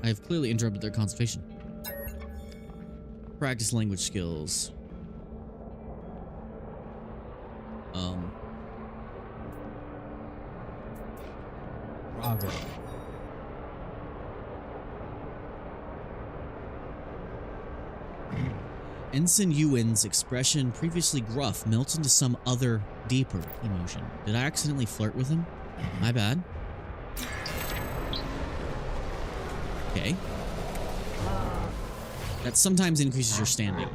I have clearly interrupted their concentration. Practice language skills. Bravo. Ensign Ewan's expression, previously gruff, melts into some other, deeper emotion. Did I accidentally flirt with him? My bad. that sometimes increases your standing.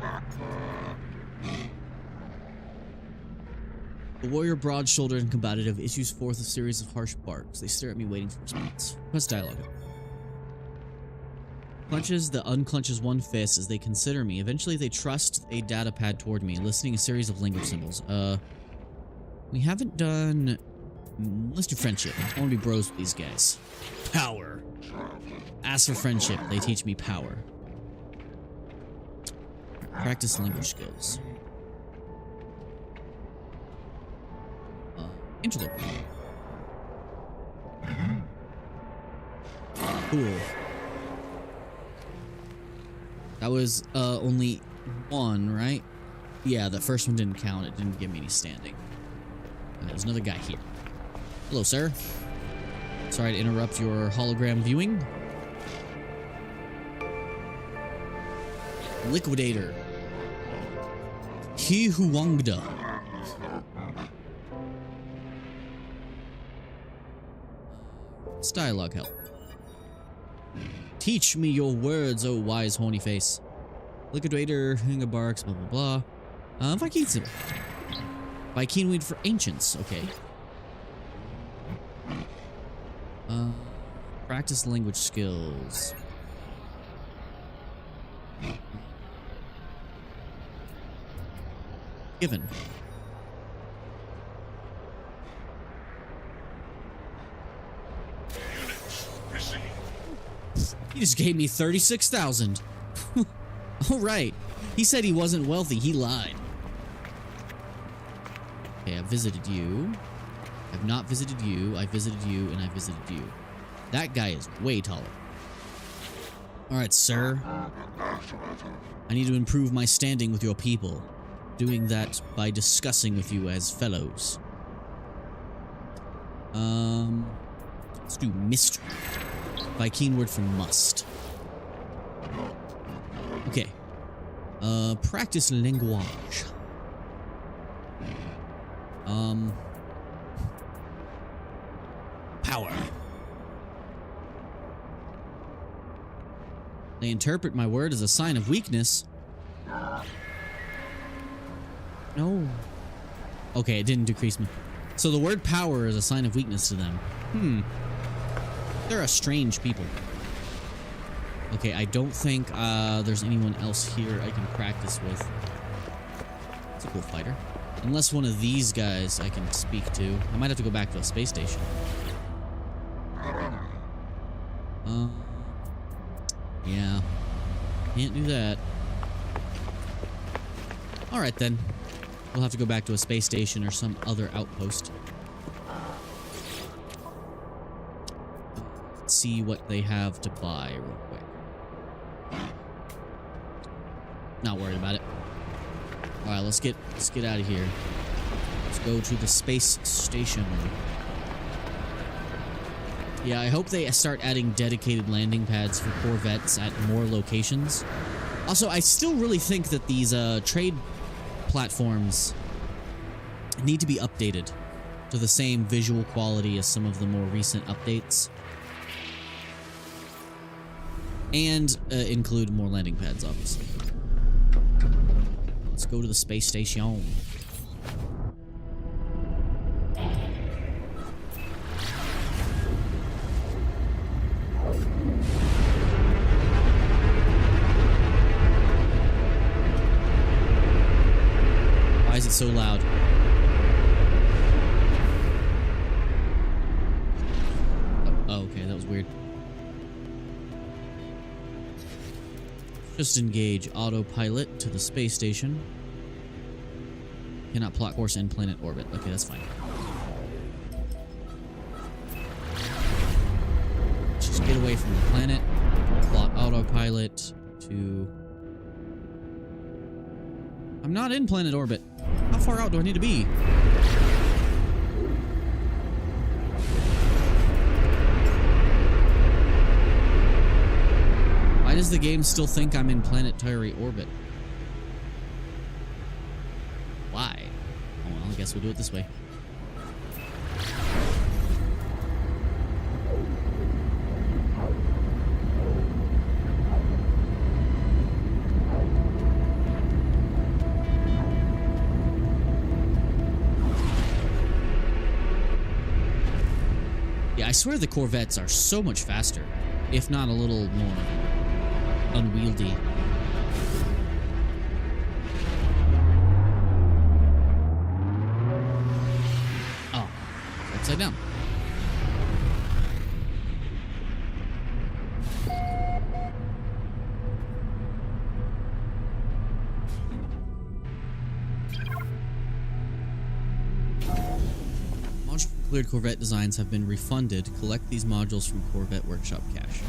The warrior, broad-shouldered and combative, issues forth a series of harsh barks. They stare at me, waiting for response. Press dialogue. Clenches the unclenches one fist as they consider me. Eventually, they trust a data pad toward me, listening a series of language symbols. We haven't done... Let's do friendship. I want to be bros with these guys. Power. Ask for friendship. They teach me power. Practice language skills. Interloper. Cool. That was only one, right? Yeah, the first one didn't count. It didn't give me any standing. And there's another guy here. Hello, sir. Sorry to interrupt your hologram viewing. Liquidator. He Huangda. It's dialogue help. Teach me your words, oh wise horny face. Liquidator, barks, blah blah blah. Viking weed for ancients, okay. Practice language skills. Given. Units received. He just gave me 36,000. All right. He said he wasn't wealthy. He lied. Okay, I visited you. I've not visited you. I visited you, and I visited you. That guy is way taller. All right, sir. I need to improve my standing with your people. Doing that by discussing with you as fellows. Let's do mystery. Viking word for must. Okay. Practice language. Power. They interpret my word as a sign of weakness. No. Okay, it didn't decrease me. So the word power is a sign of weakness to them. They're a strange people. Okay, I don't think there's anyone else here I can practice with. It's a cool fighter. Unless one of these guys I can speak to. I might have to go back to a space station. Yeah. Can't do that. Alright then. We'll have to go back to a space station or some other outpost. Let's see what they have to buy real quick. Not worried about it. Alright, let's get out of here. Let's go to the space station. Yeah, I hope they start adding dedicated landing pads for Corvettes at more locations. Also, I still really think that these trade platforms need to be updated to the same visual quality as some of the more recent updates. And include more landing pads, obviously. Let's go to the space station. Why is it so loud? Oh, okay, that was weird. Just engage autopilot to the space station. Cannot plot course in planet orbit. Okay, that's fine. Just get away from the planet. Plot autopilot to... I'm not in planet orbit. How far out do I need to be? Why does the game still think I'm in planetary orbit? Why? Oh, well, I guess we'll do it this way. I swear the Corvettes are so much faster, if not a little more unwieldy. Oh, it's upside down. Cleared Corvette designs have been refunded. Collect these modules from Corvette Workshop cache.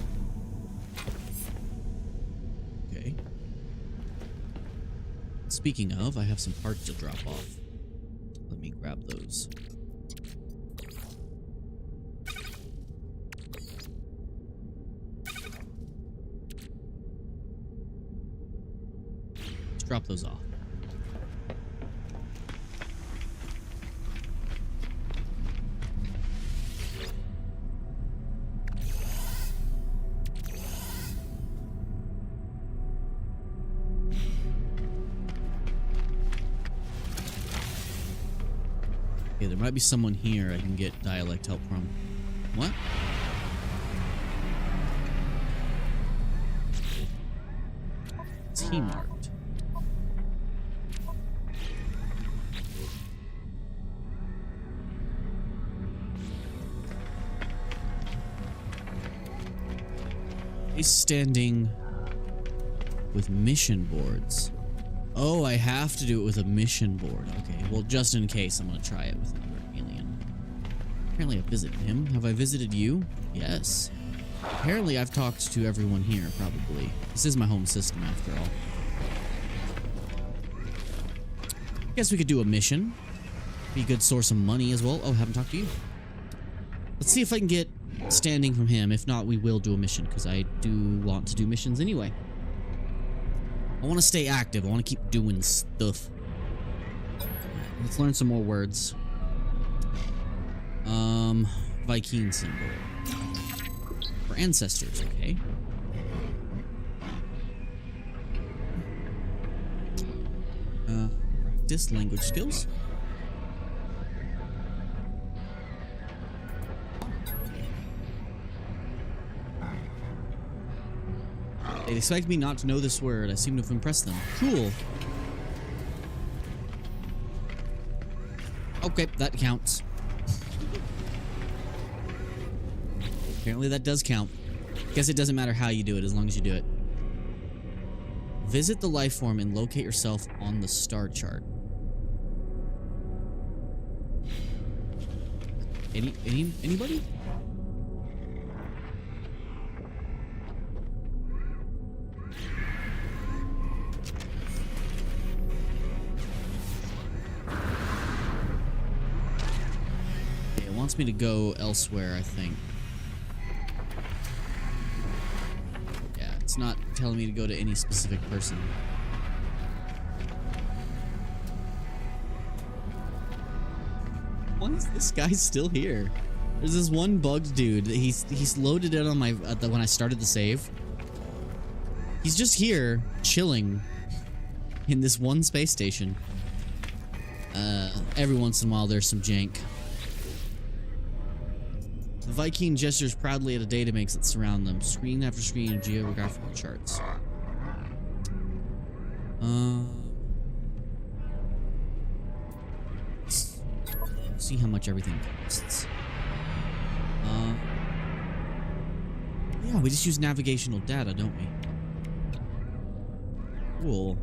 Okay. Speaking of, I have some parts to drop off. Let me grab those. Let's drop those off. Okay, there might be someone here I can get dialect help from. What? It's he marked. He's standing with mission boards. Oh, I have to do it with a mission board. Okay, well, just in case, I'm gonna try it with another alien. Apparently I've visited him. Have I visited you? Yes. Apparently I've talked to everyone here, probably. This is my home system, after all. Guess we could do a mission. Be a good source of money as well. Oh, haven't talked to you. Let's see if I can get standing from him. If not, we will do a mission, because I do want to do missions anyway. I want to stay active. I want to keep doing stuff. Let's learn some more words. Viking symbol. For ancestors, okay. Practice language skills. They expect me not to know this word. I seem to have impressed them. Cool. Okay, that counts. Apparently that does count. Guess it doesn't matter how you do it as long as you do it. Visit the life form and locate yourself on the star chart. Anybody? It wants me to go elsewhere, I think. Yeah, it's not telling me to go to any specific person. Why is this guy still here? There's this one bugged dude. He's loaded it on my when I started the save. He's just here chilling in this one space station. Every once in a while there's some jank. The Viking gestures proudly at a databank that surround them, screen after screen of geographical charts. Let's see how much everything costs. Yeah, we just use navigational data, don't we? Cool.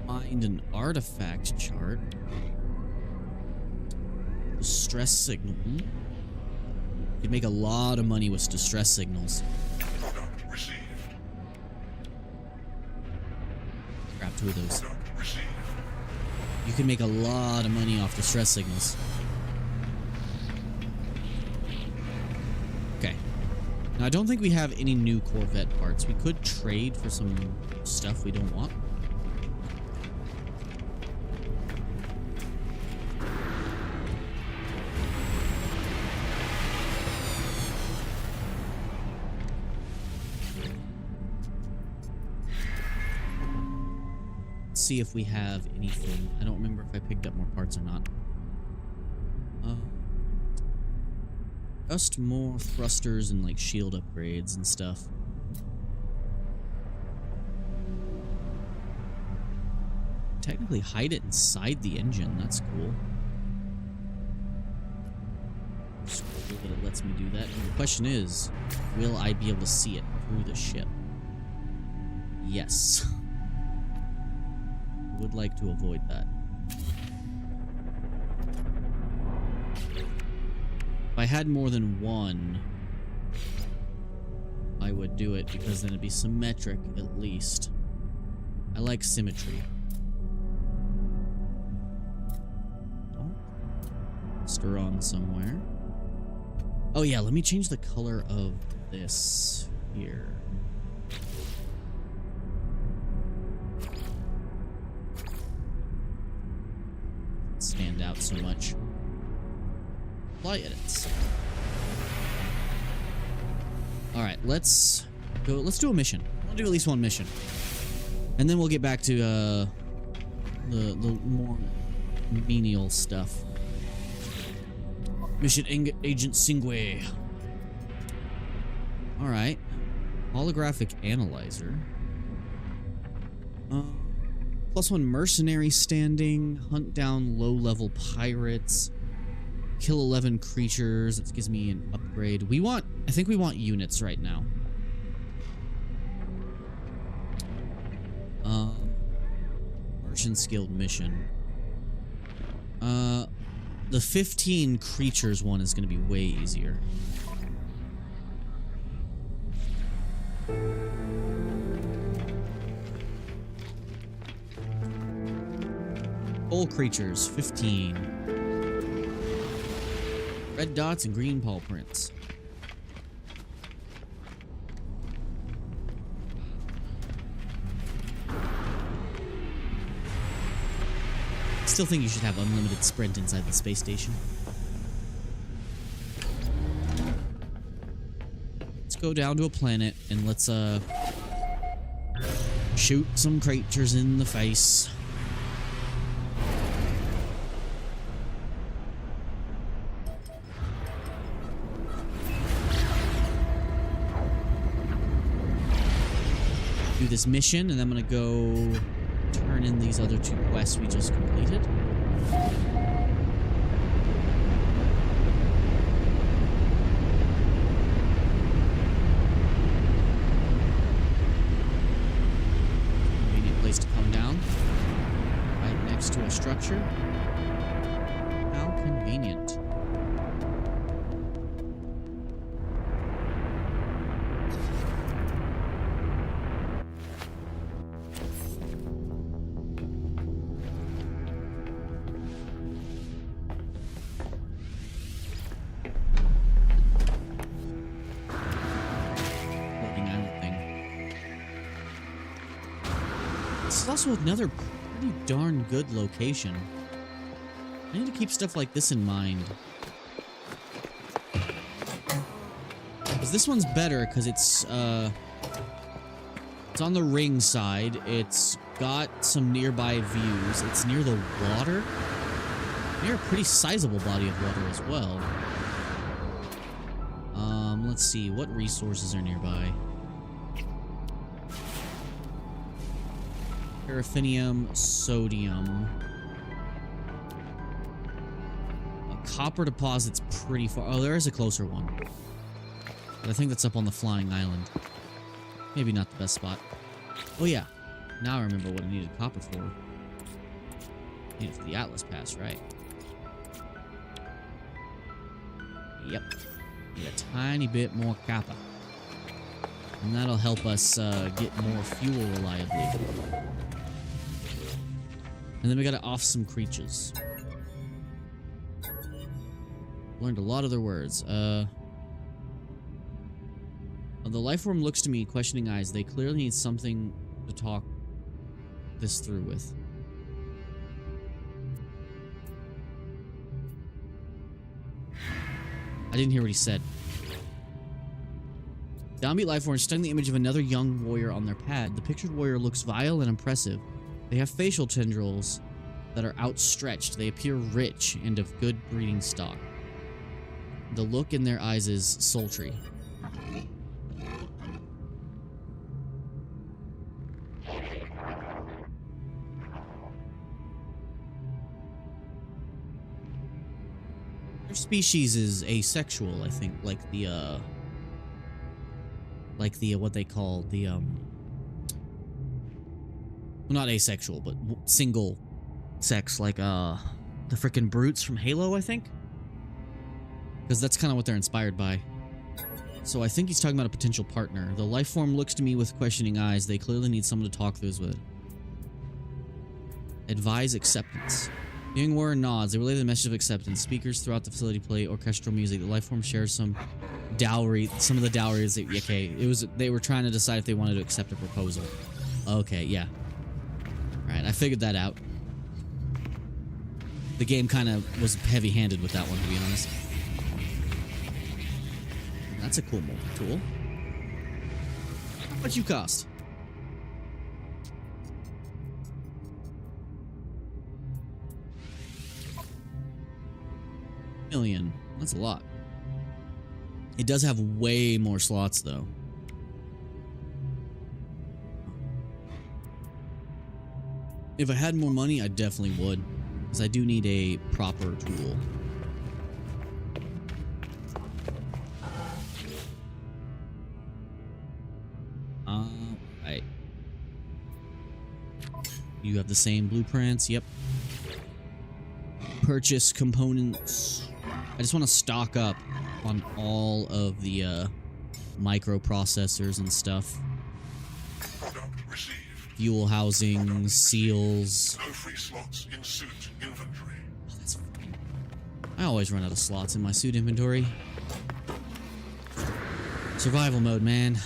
Find an artifact chart. Distress signal. You'd make a lot of money with distress signals. Product received. Grab 2 of those. Product received. You can make a lot of money off distress signals. Okay. Now, I don't think we have any new Corvette parts. We could trade for some stuff we don't want. See if we have anything. I don't remember if I picked up more parts or not. Just more thrusters and like shield upgrades and stuff. Technically hide it inside the engine. That's cool. Just cool that it lets me do that. And the question is, will I be able to see it through the ship? Yes. Would like to avoid that. If I had more than one, I would do it because then it'd be symmetric at least. I like symmetry. Oh, stir on somewhere. Oh yeah, let me change the color of this here. Stand out so much. Apply edits. All right, let's go. Let's do a mission. I'll do at least one mission, and then we'll get back to the more menial stuff. Mission Agent Singway. All right, holographic analyzer. +1 mercenary standing. Hunt down low-level pirates. Kill 11 creatures. That gives me an upgrade. I think we want units right now. Merchant skilled mission. The 15 creatures one is going to be way easier. Full creatures, 15. Red dots and green paw prints. Still think you should have unlimited sprint inside the space station. Let's go down to a planet and let's shoot some creatures in the face. Do this mission, and I'm gonna go turn in these other 2 quests we just completed. Convenient place to come down. Right next to a structure. How convenient. This is also another pretty darn good location. I need to keep stuff like this in mind. Because this one's better because it's on the ring side. It's got some nearby views. It's near the water. Near a pretty sizable body of water as well. Let's see, what resources are nearby? Paraffinium, sodium. A copper deposit's pretty far. Oh, there is a closer one. But I think that's up on the flying island. Maybe not the best spot. Oh yeah, now I remember what I needed copper for. I need it for the Atlas Pass, right? Yep. Need a tiny bit more copper. And that'll help us get more fuel reliably. And then we gotta off some creatures. Learned a lot of their words. The life form looks to me, questioning eyes. They clearly need something to talk this through with. I didn't hear what he said. Downbeat life form studying the image of another young warrior on their pad. The pictured warrior looks vile and impressive. They have facial tendrils that are outstretched. They appear rich and of good breeding stock. The look in their eyes is sultry. Their species is asexual, I think, like the what they call the well, not asexual, but single sex, like the frickin' brutes from Halo, I think, because that's kind of what they're inspired by. So I think he's talking about a potential partner. The life form looks to me with questioning eyes. They clearly need someone to talk this with. Advise acceptance. Hearing word nods, they relay the message of acceptance. Speakers throughout the facility play orchestral music. The life form shares some dowry. Some of the dowry is okay. It was they were trying to decide if they wanted to accept a proposal. Okay, yeah. All right, I figured that out. The game kind of was heavy-handed with that one, to be honest. That's a cool multi-tool. What you cost? $1 million. That's a lot. It does have way more slots, though. If I had more money, I definitely would, because I do need a proper tool. Right. You have the same blueprints. Yep. Purchase components. I just want to stock up on all of the microprocessors and stuff. Fuel housing, seals. No free slots in suit inventory. Oh, that's fine. I always run out of slots in my suit inventory. Survival mode, man.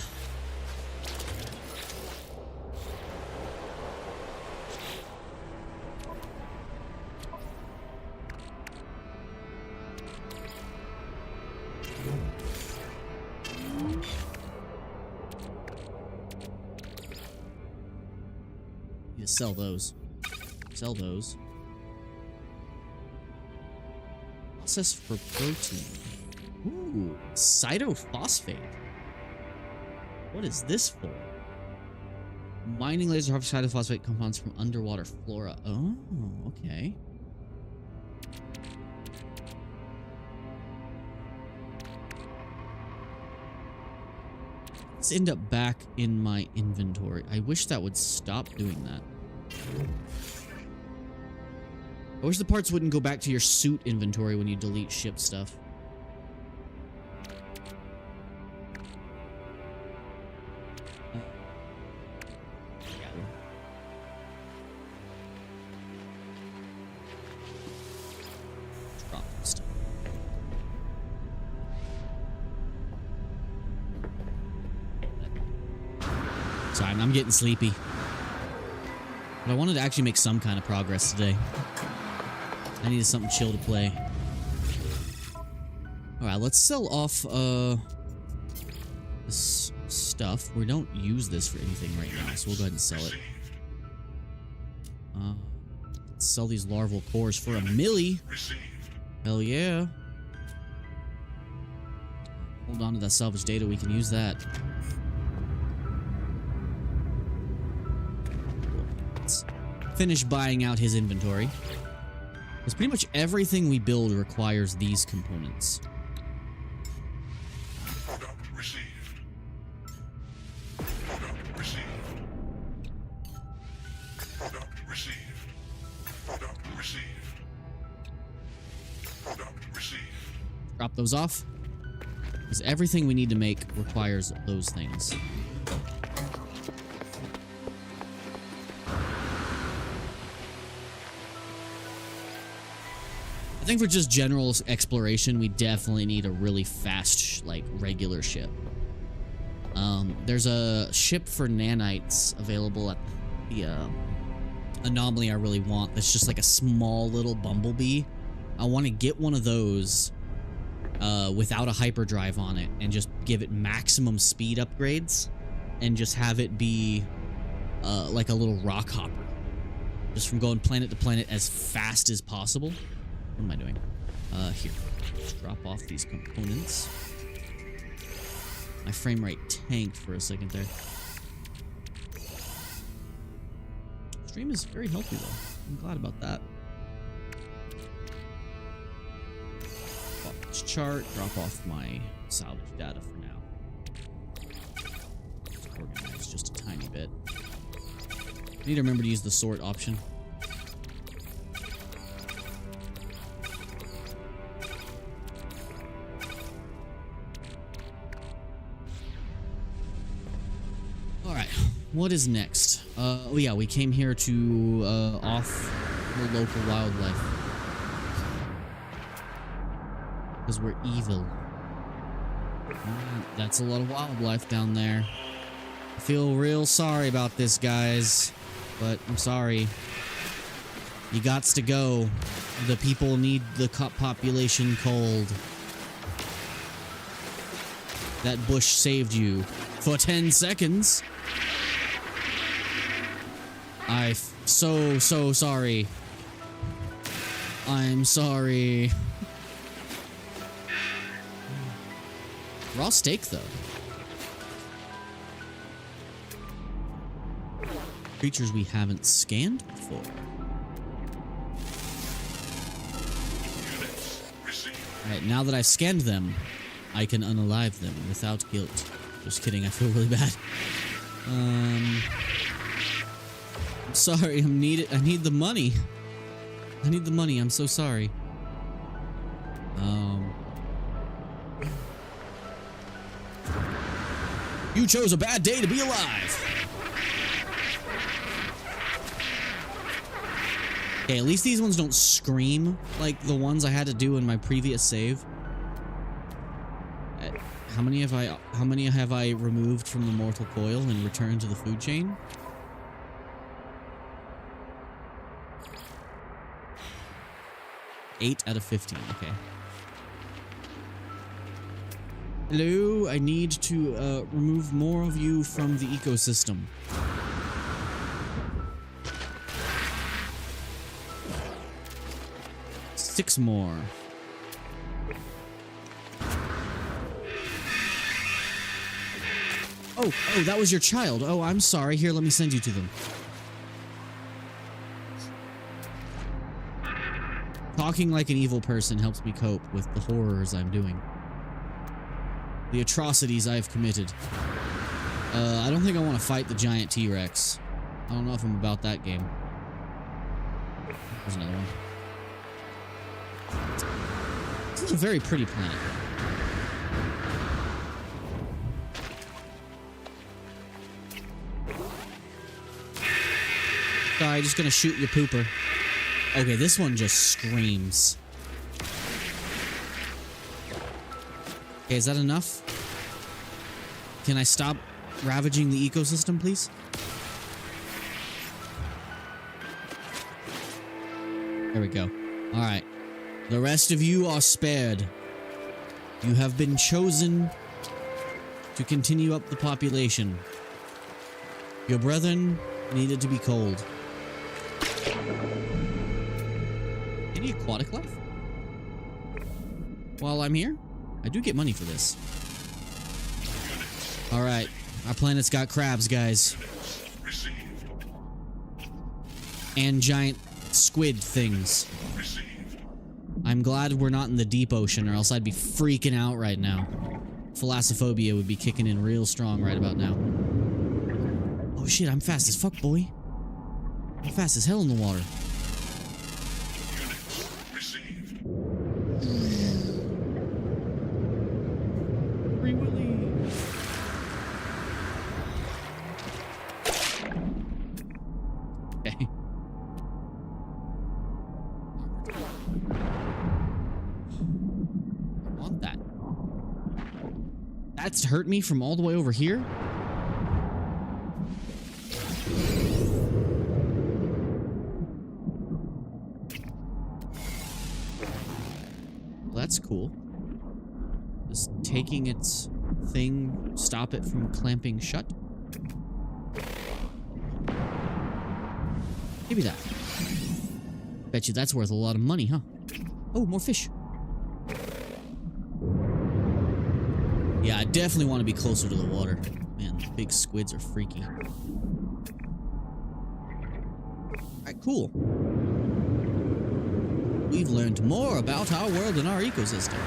Need to sell those. Sell those. Process for protein. Ooh, cytophosphate. What is this for? Mining laser harvest cytophosphate compounds from underwater flora. Oh, okay. Let's end up back in my inventory. I wish that would stop doing that. I wish the parts wouldn't go back to your suit inventory when you delete ship stuff. Drop stuff. Sorry, I'm getting sleepy. But I wanted to actually make some kind of progress today. I needed something chill to play. Alright, let's sell off this stuff. We don't use this for anything right now, so we'll go ahead and sell it. Let's sell these larval cores for $1 million. Hell yeah. Hold on to that salvage data, we can use that. Let's finish buying out his inventory. Because pretty much everything we build requires these components. Product received. Product received. Product received. Product received. Product received. Drop those off. Because everything we need to make requires those things. I think for just general exploration, we definitely need a really fast, like, regular ship. There's a ship for nanites available at the anomaly I really want. That's just like a small little bumblebee. I want to get one of those without a hyperdrive on it and just give it maximum speed upgrades and just have it be like a little rock hopper. Just from going planet to planet as fast as possible. What am I doing? Here. Let's drop off these components. My frame rate tanked for a second there. Stream is very healthy though. I'm glad about that. Off this chart, drop off my salvage data for now. Let's organize just a tiny bit. I need to remember to use the sort option. What is next? Oh yeah, we came here to off the local wildlife because we're evil. That's a lot of wildlife down there. I feel real sorry about this, guys, but I'm sorry. You gots to go. The people need the population cold. That bush saved you for 10 seconds. I'm so sorry. I'm sorry. Raw steak, though. Creatures we haven't scanned before. Alright, now that I've scanned them, I can unalive them without guilt. Just kidding, I feel really bad. I'm sorry, I need the money. I need the money, I'm so sorry. You chose a bad day to be alive. Okay, at least these ones don't scream like the ones I had to do in my previous save. How many have I removed from the mortal coil and returned to the food chain? Eight out of 15, okay. Hello, I need to remove more of you from the ecosystem. Six more. Oh, that was your child. Oh, I'm sorry. Here, let me send you to them. Talking like an evil person helps me cope with the horrors I'm doing. The atrocities I've committed. I don't think I want to fight the giant T-Rex. I don't know if I'm about that game. There's another one. This is a very pretty planet. Sorry, just gonna shoot your pooper. Okay, this one just screams. Okay, is that enough? Can I stop ravaging the ecosystem, please? There we go. Alright. The rest of you are spared. You have been chosen to continue up the population. Your brethren needed to be cold. Any aquatic life? While I'm here, I do get money for this. Alright, our planet's got crabs, guys. And giant squid things. I'm glad we're not in the deep ocean, or else I'd be freaking out right now. Thalassophobia would be kicking in real strong right about now. Oh shit, I'm fast as fuck, boy. I'm fast as hell in the water. Free Willy. Okay. I want that. That's hurt me from all the way over here? That's cool. Does taking its thing stop it from clamping shut? Maybe that. Bet you that's worth a lot of money, huh? Oh, more fish. Yeah, I definitely want to be closer to the water. Man, the big squids are freaky. Alright, cool. We've learned more about our world and our ecosystem.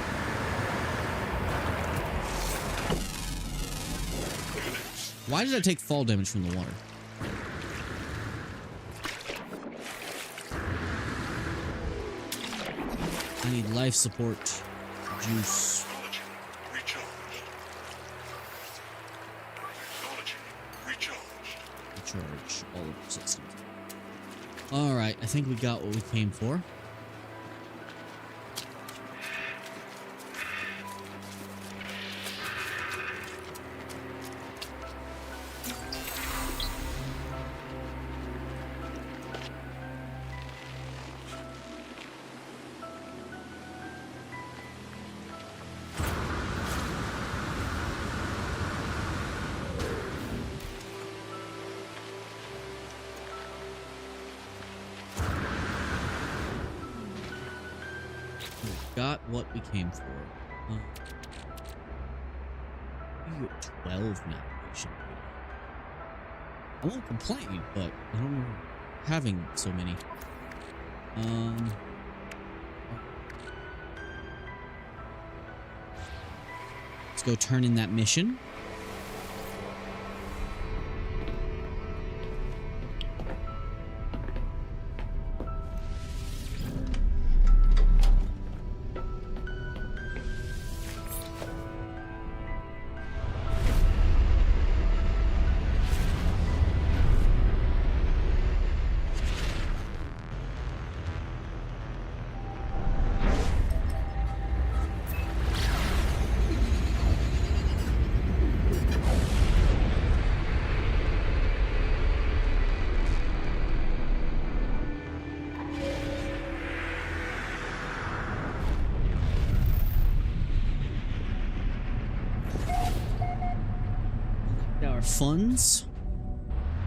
Why did I take fall damage from the water? I need life support. Juice. Technology recharged. Technology recharged. Recharge all of the systems. Alright, I think we got what we came for. Got what we came for. 12 navigation. I won't complain, but I don't know having so many. Let's go turn in that mission. Funds,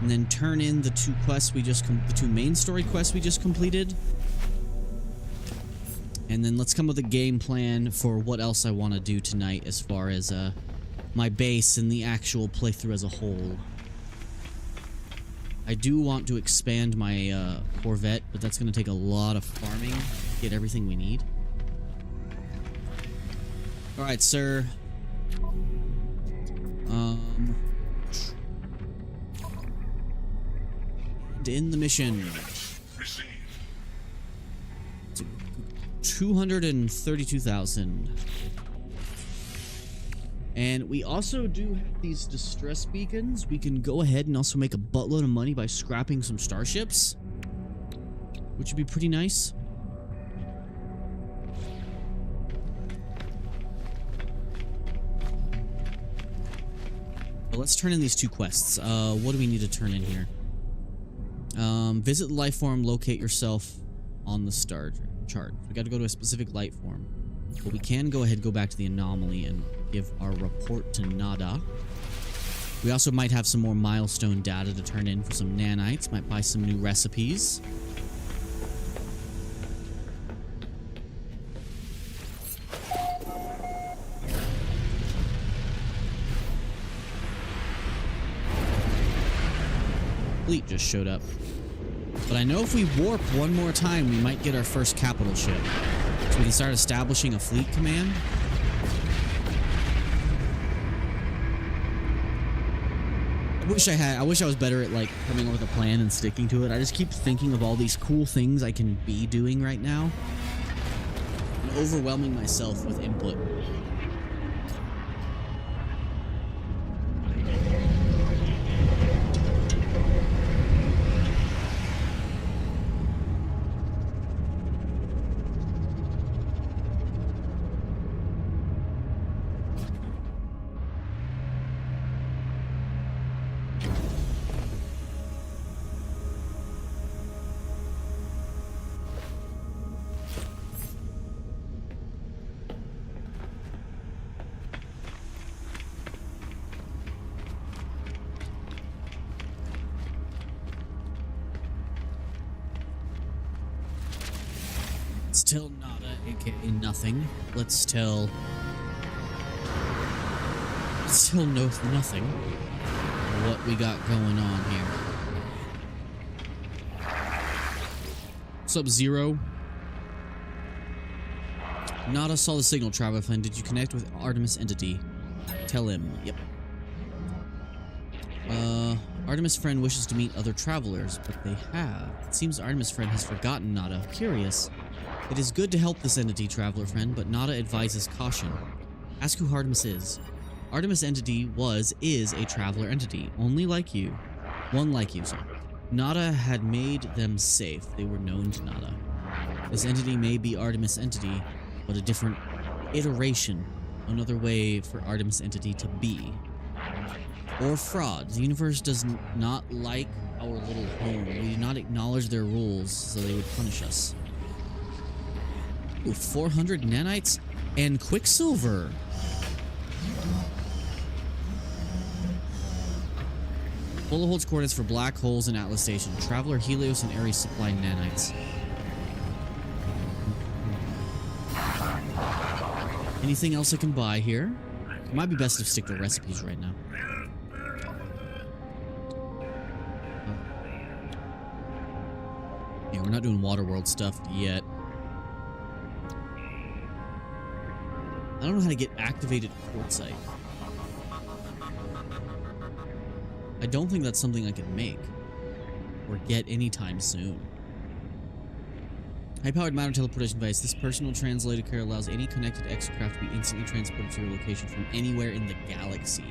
and then turn in the two quests we just the two main story quests we just completed, and then let's come up with a game plan for what else I want to do tonight as far as my base and the actual playthrough as a whole. I do want to expand my Corvette, but that's going to take a lot of farming to get everything we need. All right, sir. In the mission. Received. 232,000. And we also do have these distress beacons. We can go ahead and also make a buttload of money by scrapping some starships, which would be pretty nice. But let's turn in these two quests. What do we need to turn in here? Visit the life form, locate yourself on the star chart. We got to go to a specific light form. But we can go ahead and go back to the anomaly and give our report to Nada. We also might have some more milestone data to turn in for some nanites. Might buy some new recipes. Fleet just showed up. But I know if we warp one more time, we might get our first capital ship. So we can start establishing a fleet command. I wish I was better at like coming up with a plan and sticking to it. I just keep thinking of all these cool things I can be doing right now and overwhelming myself with input. Still not aka nothing. Let's tell nothing what we got going on here. What's up, Zero? Nada saw the signal, traveler friend. Did you connect with Artemis entity? Tell him. Yep. Artemis friend wishes to meet other travelers, but they have. It seems Artemis friend has forgotten Nada. Curious. It is good to help this entity, traveler friend, but Nada advises caution. Ask who Artemis is. Artemis entity is a traveler entity, only like you. One like you, sorry. Nada had made them safe. They were known to Nada. This entity may be Artemis entity, but a different iteration, another way for Artemis entity to be. Or fraud. The universe does not like our little home. We do not acknowledge their rules, so they would punish us. Ooh, 400 nanites and quicksilver. Bullet holds coordinates for black holes and Atlas Station. Traveler, Helios, and Ares supply nanites. Anything else I can buy here? It might be best to stick to recipes right now. Yeah, we're not doing Waterworld stuff yet. I don't know how to get activated quartzite. I don't think that's something I can make or get anytime soon. High-powered matter teleportation device. This personal translator care allows any connected exocraft to be instantly transported to your location from anywhere in the galaxy.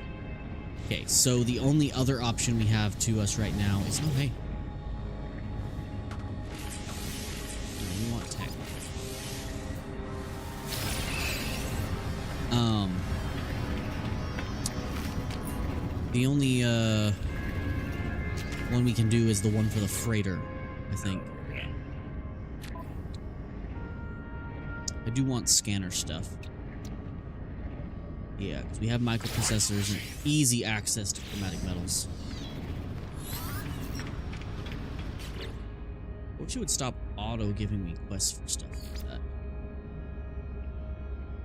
Okay, so the only other option we have to us right now is... Oh, hey. We want tech. The only, one we can do is the one for the freighter, I think. I do want scanner stuff. Yeah, because we have microprocessors and easy access to chromatic metals. I wish it would stop auto giving me quests for stuff like that.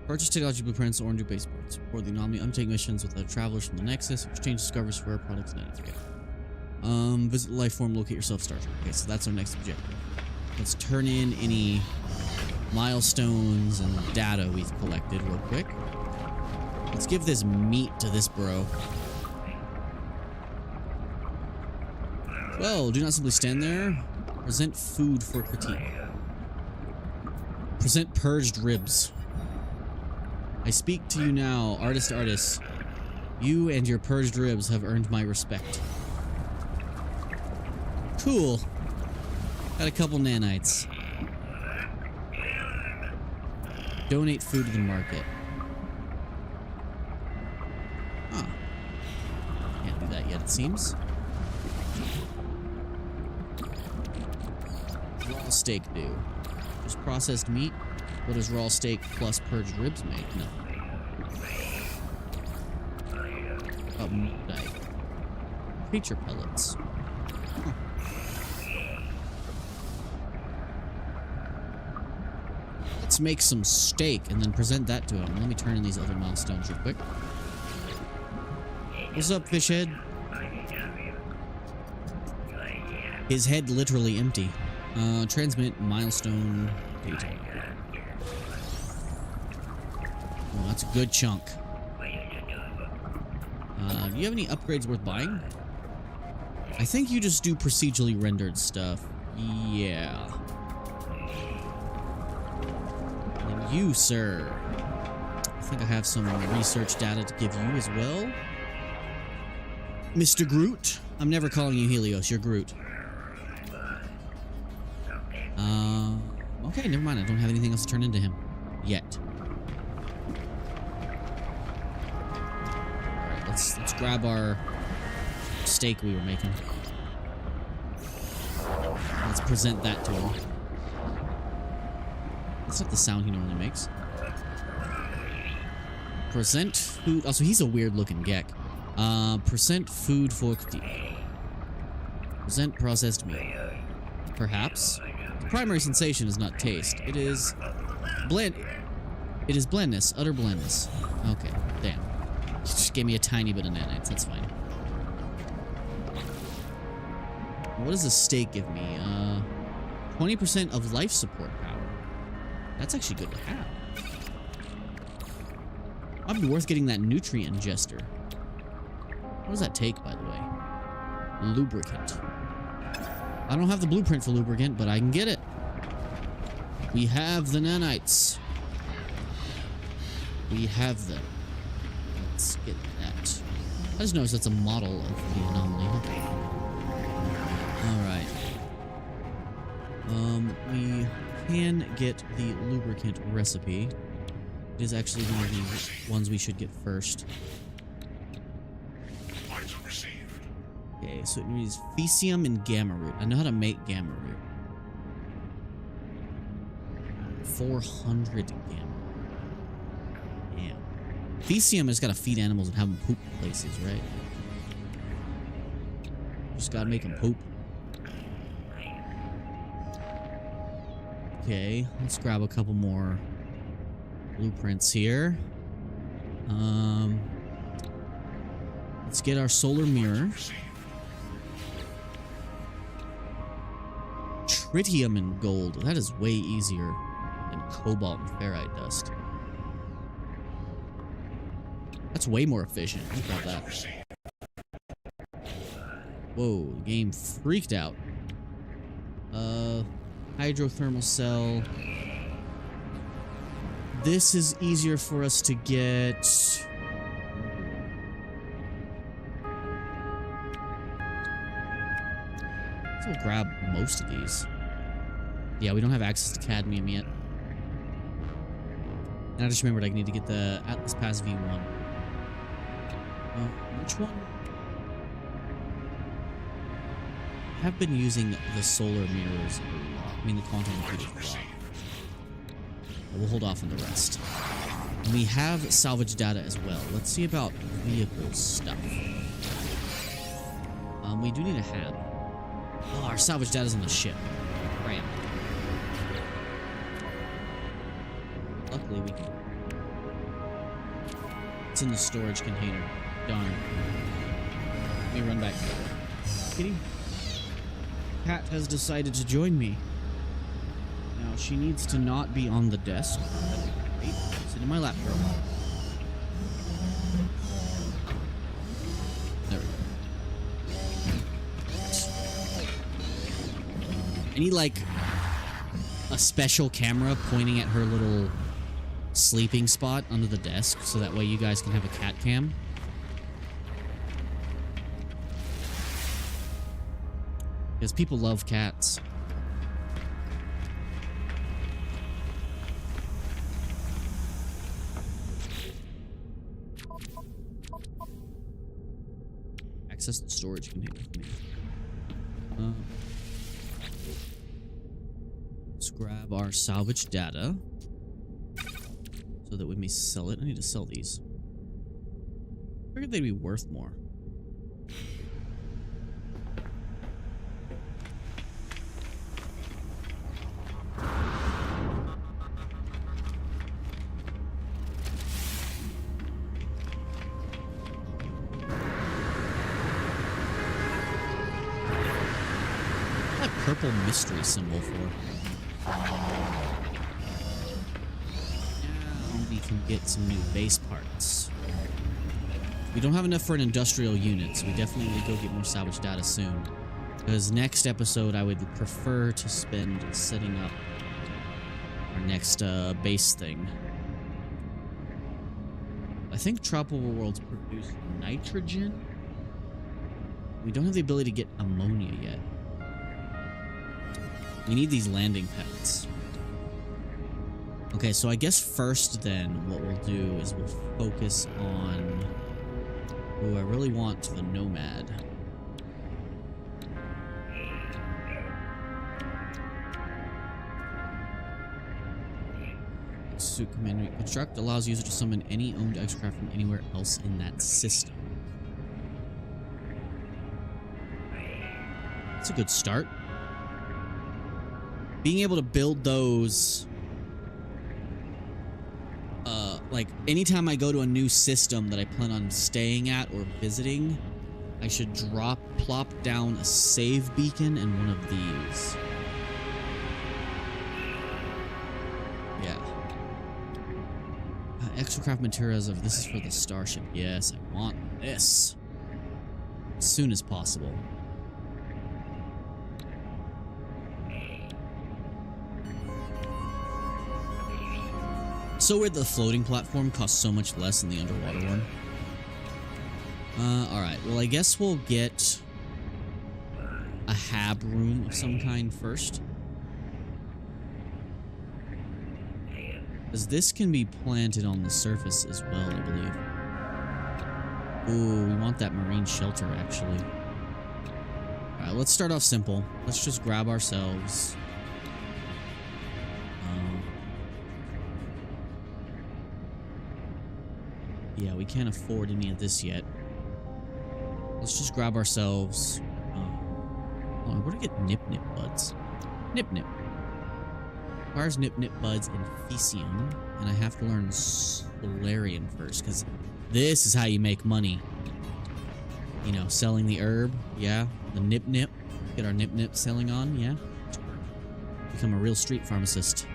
Purchase technology blueprints or new base parts. Report the anomaly. Undertake missions with other travelers from the Nexus. Exchange discoveries for rare products and items. Okay. Visit the life form. Locate yourself, Starship. Okay, so that's our next objective. Let's turn in any milestones and data we've collected real quick. Let's give this meat to this bro. Well, do not simply stand there. Present food for critique. Present purged ribs. I speak to you now, artist. You and your purged ribs have earned my respect. Cool. Got a couple nanites. Donate food to the market. Huh. Can't do that yet, it seems. Raw steak do? Just processed meat? What does raw steak plus purged ribs make? Nothing. Creature pellets. Huh. Let's make some steak and then present that to him. Let me turn in these other milestones real quick. What's up, fish head? His head literally empty. Transmit milestone data. Oh, that's a good chunk. Do you have any upgrades worth buying? I think you just do procedurally rendered stuff. Yeah. And you, sir. I think I have some research data to give you as well. Mr. Groot. I'm never calling you Helios. You're Groot. Okay, never mind. I don't have anything else to turn into him. Yet. Alright, let's grab our steak we were making. Let's present that to him. That's not the sound he normally makes. Present food. Also, he's a weird looking geck. Present food for critique. Present processed meat. Perhaps. The primary sensation is not taste. It is Bland. It is blandness. Utter blandness. Okay. Damn. Just gave me a tiny bit of nanites. That's fine. What does a steak give me? 20% of life support power. That's actually good to have. Might be worth getting that nutrient ingester. What does that take, by the way? Lubricant. I don't have the blueprint for lubricant, but I can get it. We have the nanites. We have them. Let's get that. I just noticed that's a model of the anomaly. Alright. We can get the lubricant recipe. It is actually one of the ones we should get first. Okay, so it needs Fecium and Gamma Root. I know how to make Gamma Root. 400 Gamma Root. Damn. Fecium has got to feed animals and have them poop places, right? Just gotta make them poop. Okay, let's grab a couple more blueprints here. Let's get our solar mirror. Tritium and gold. That is way easier than cobalt and ferrite dust. That's way more efficient. Think about that. Whoa, the game freaked out. Hydrothermal cell. This is easier for us to get. We'll grab most of these. Yeah, we don't have access to cadmium yet. And I just remembered I need to get the Atlas Pass V1. Which one? I have been using the solar mirrors a lot. I mean the quantum computers a lot. We'll hold off on the rest. And we have salvage data as well. Let's see about vehicle stuff. We do need a hab. Oh, our salvage data's on the ship. Ram. Luckily, we can. It's in the storage container. Darn. Let me run back. Kitty? Cat has decided to join me. Now, she needs to not be on the desk. Wait, sit in my lap, girl. There we go. I need, like, a special camera pointing at her little sleeping spot under the desk, so that way you guys can have a cat cam. Because people love cats. Access the storage container for me. Let's grab our salvage data so that we may sell it. I need to sell these. I figured they'd be worth more. Purple mystery symbol for. Now we can get some new base parts. We don't have enough for an industrial unit, so we definitely need to go get more salvage data soon. Because next episode, I would prefer to spend setting up our next base thing. I think tropical worlds produce nitrogen. We don't have the ability to get ammonia yet. We need these landing pads. Okay, so I guess first then what we'll do is we'll focus on... Ooh, I really want the Nomad. Suit command. Construct allows user to summon any owned exocraft from anywhere else in that system. That's a good start. Being able to build those like, anytime I go to a new system that I plan on staying at or visiting, I should plop down a save beacon and one of these. Yeah. Extracraft materials of this is for the starship. Yes, I want this. As soon as possible. So weird the floating platform costs so much less than the underwater one. Alright. Well, I guess we'll get a hab room of some kind first. Because this can be planted on the surface as well, I believe. Ooh, we want that marine shelter, actually. Alright, let's start off simple. Let's just grab ourselves... yeah, we can't afford any of this yet. Let's just grab ourselves... oh, where to get nip-nip buds? Nip-nip. Requires nip-nip buds and Fecium, and I have to learn Solarian first, because this is how you make money. You know, selling the herb, yeah. The nip-nip. Get our nip-nip selling on, yeah. Become a real street pharmacist.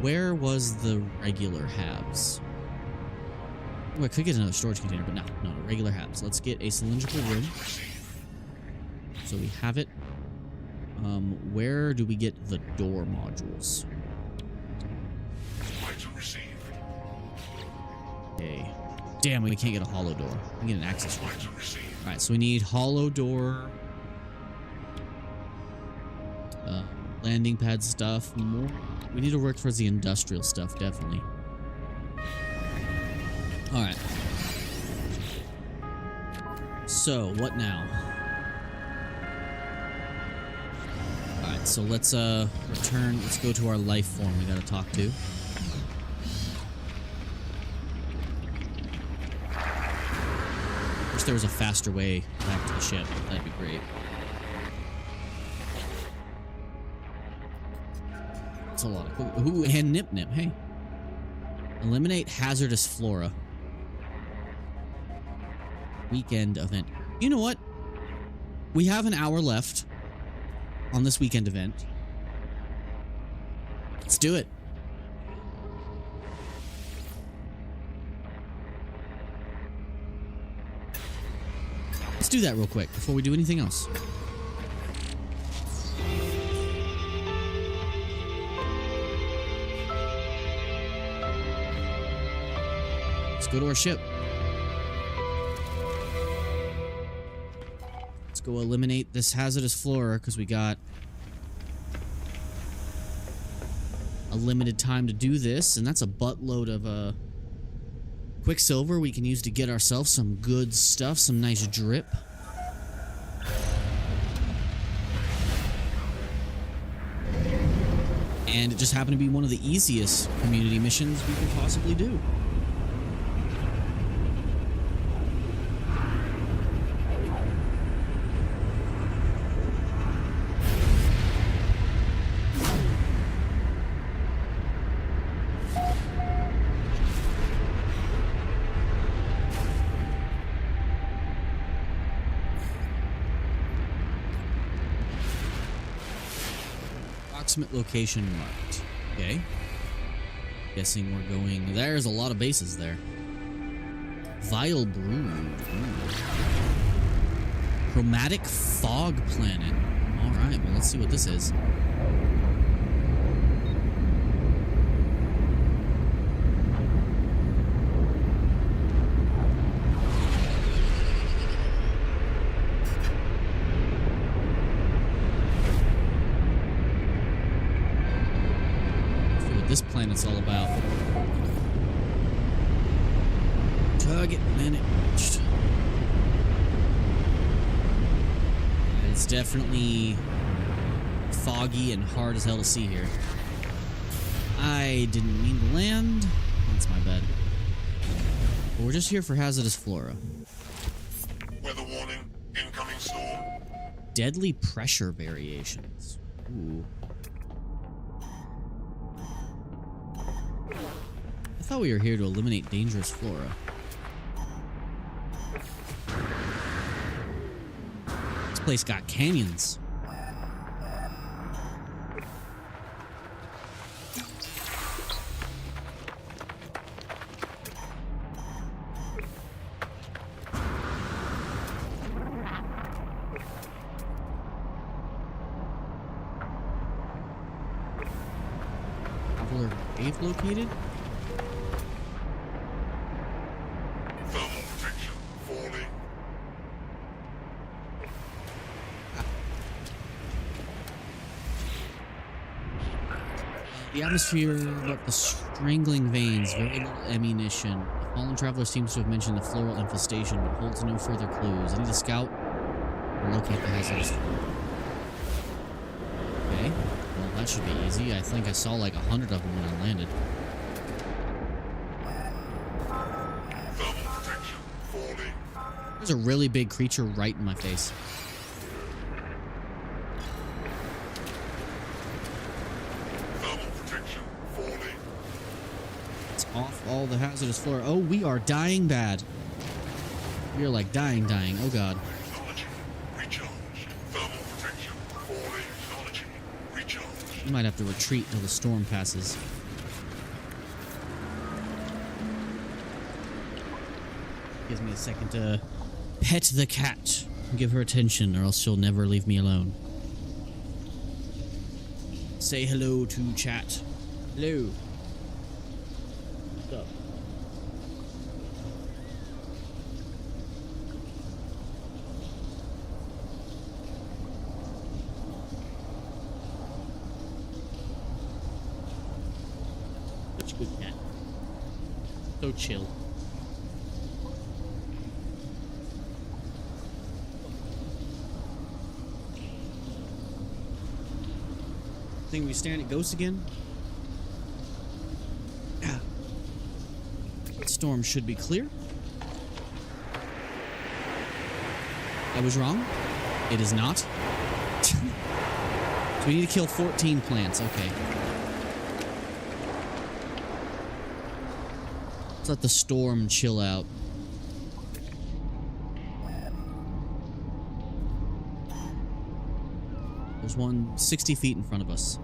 Where was the regular habs? Oh, I could get another storage container, but no, regular habs. Let's get a cylindrical room. So we have it. Where do we get the door modules? Okay. Damn, we can't get a hollow door. We can get an access door. Alright, so we need hollow door. Landing pad stuff. More. We need to work towards the industrial stuff, definitely. Alright. So, what now? Alright, so let's return. Let's go to our life form we gotta talk to. Wish there was a faster way back to the ship. That'd be great. That's a lot of... Ooh, and nip-nip, hey. Eliminate hazardous flora. Weekend event. You know what? We have an hour left on this weekend event. Let's do it. Let's do that real quick before we do anything else. Let's go to our ship. Let's go eliminate this hazardous flora because we got a limited time to do this, and that's a buttload of quicksilver we can use to get ourselves some good stuff, some nice drip. And it just happened to be one of the easiest community missions we could possibly do. Location marked. Okay. Guessing we're going... There's a lot of bases there. Vile Brood. Ooh. Chromatic Fog Planet. Alright, well, let's see what this is. This planet's all about. Target planet reached. It's definitely foggy and hard as hell to see here. I didn't mean to land. That's my bad. But we're just here for hazardous flora. Weather warning, incoming storm. Deadly pressure variations. Ooh. thought we were here to eliminate dangerous flora. This place got canyons. Cave located? Thermal protection falling. The atmosphere, but the strangling veins, very little ammunition. The fallen traveler seems to have mentioned the floral infestation, but holds no further clues. I need to scout or locate the hazardous. Okay, well that should be easy. I think I saw like 100 of them when I landed. Thermal protection falling. There's a really big creature right in my face. Thermal protection falling. It's off all the hazardous flora. Oh, we are dying bad. We are like dying. Oh god. Technology recharged. Thermal protection falling. Technology recharged. We might have to retreat till the storm passes. Gives me a second to pet the cat. Give her attention, or else she'll never leave me alone. Say hello to chat. Hello. What's up? Such a good cat. So chill. Think we staring at ghosts again? Yeah. The storm should be clear. I was wrong. It is not. So we need to kill 14 plants. Okay. Let's let the storm chill out. There's one 60 feet in front of us.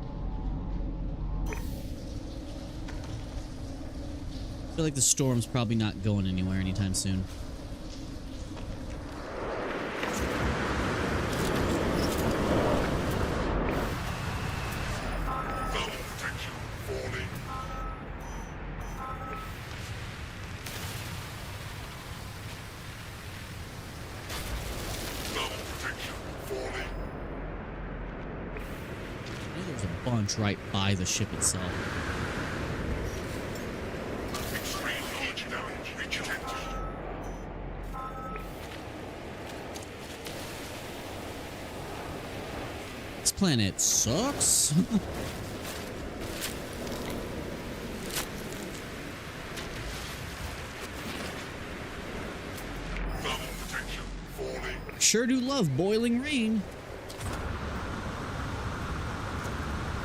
I feel like the storm's probably not going anywhere anytime soon. Thermal protection falling. Thermal protection falling. I know there's a bunch right by the ship itself. Extreme knowledge damage detected. This planet sucks. Thermal protection falling. Sure do love boiling rain.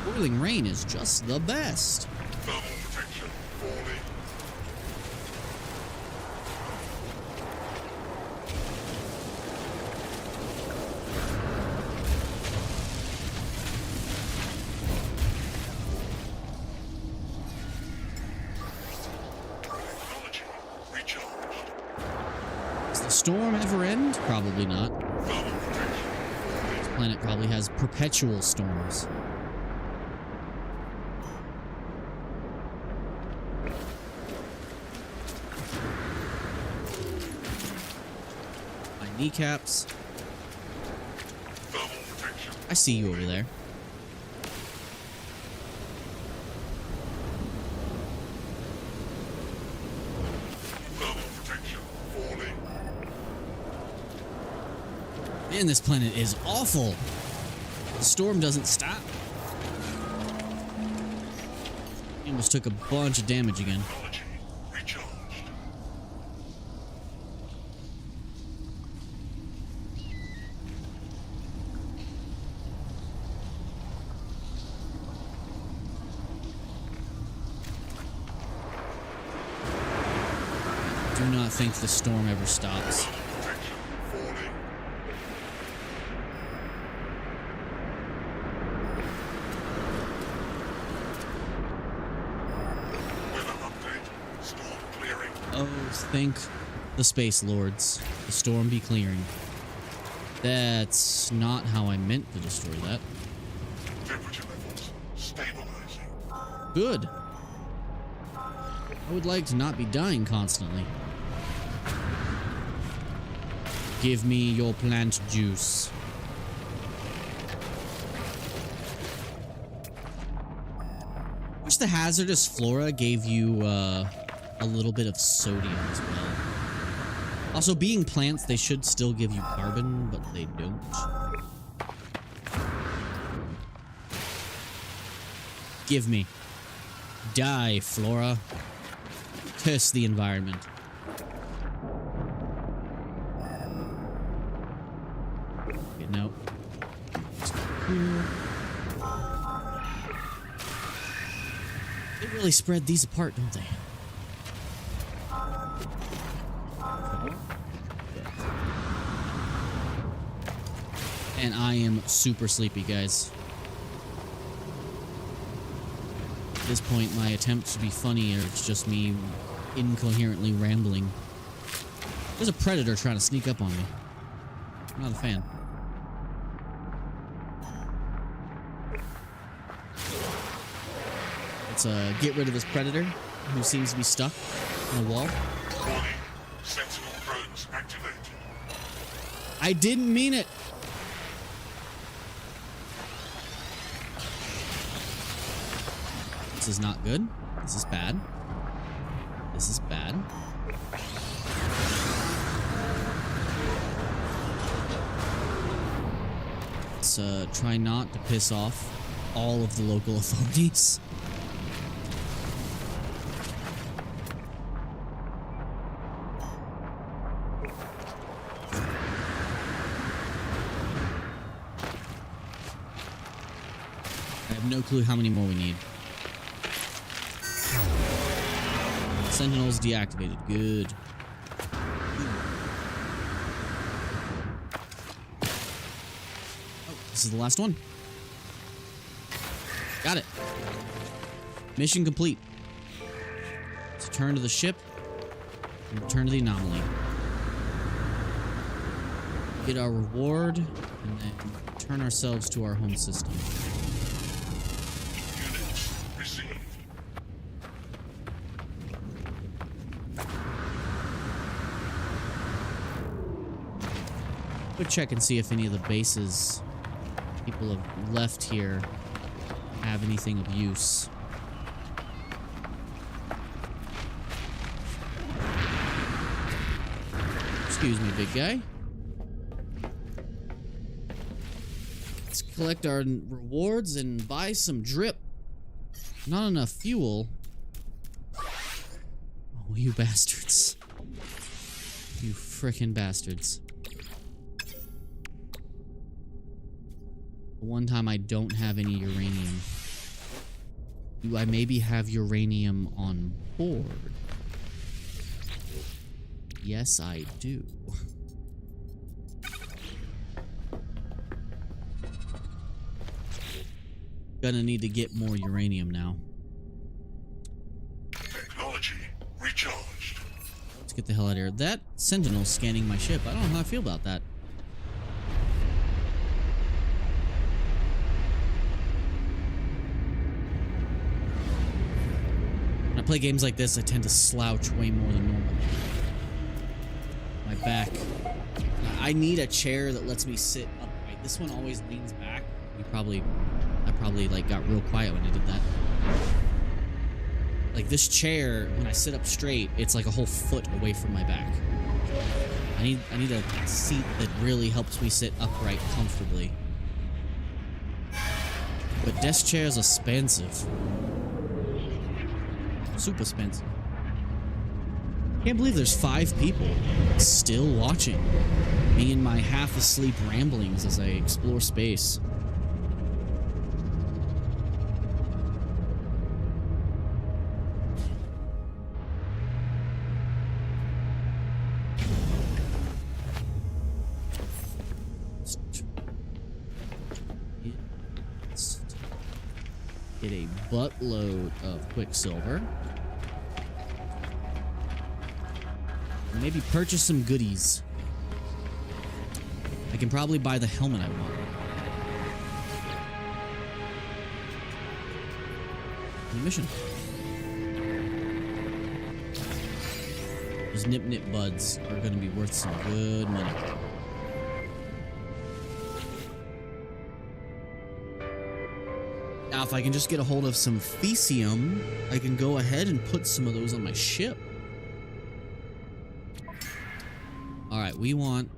Boiling rain is just the best. Thermal protection falling. Technology recharged. Does the storm ever end? Probably not. Thermal protection falling. This planet probably has perpetual storms. My kneecaps. Thermal protection. I see you over there. Thermal protection falling. Man, this planet is awful. The storm doesn't stop. He almost took a bunch of damage again. Technology recharged. do not think the storm ever stops. Thermal protection falling. Weather update. Storm clearing. Oh, thank the Space Lords. The storm be clearing. That's not how I meant to destroy that. Temperature levels stabilizing. Good. I would like to not be dying constantly. Give me your plant juice. Wish the hazardous flora gave you a little bit of sodium as well. Also, being plants, they should still give you carbon, but they don't. Give me. Die, flora. Curse the environment. Okay, no. They really spread these apart, don't they? And I am super sleepy, guys. At this point, my attempt to be funny is just me incoherently rambling. There's a predator trying to sneak up on me. I'm not a fan. Let's get rid of this predator who seems to be stuck on a wall. Warning. Sentinel drones activated. I didn't mean it. This is not good. This is bad. This is bad. Let's try not to piss off all of the local authorities. I have no clue how many more we need. Sentinels deactivated. Good. Oh, this is the last one. Got it. Mission complete. Let's return to the ship and return to the anomaly. Get our reward and then return ourselves to our home system. Units received. Go check and see if any of the bases people have left here have anything of use. Excuse me, big guy. Let's collect our rewards and buy some drip. Not enough fuel. Oh, you bastards. You frickin' bastards. One time I don't have any uranium. Do I maybe have uranium on board? Yes, I do. Gonna need to get more uranium now. Technology recharged. Let's get the hell out of here. That sentinel's scanning my ship. I don't know how I feel about that. When I play games like this, I tend to slouch way more than normal. My back. I need a chair that lets me sit upright. This one always leans back. I probably like got real quiet when I did that. Like this chair, when I sit up straight, it's like a whole foot away from my back. I need a seat that really helps me sit upright comfortably. But desk chairs are expensive. Super expensive. Can't believe there's 5 people still watching me and my half-asleep ramblings as I explore space. Get a buttload of quicksilver. And maybe purchase some goodies. I can probably buy the helmet I want. New mission. Those nip nip buds are going to be worth some good money. Now, if I can just get a hold of some Fecium, I can go ahead and put some of those on my ship. Alright, we want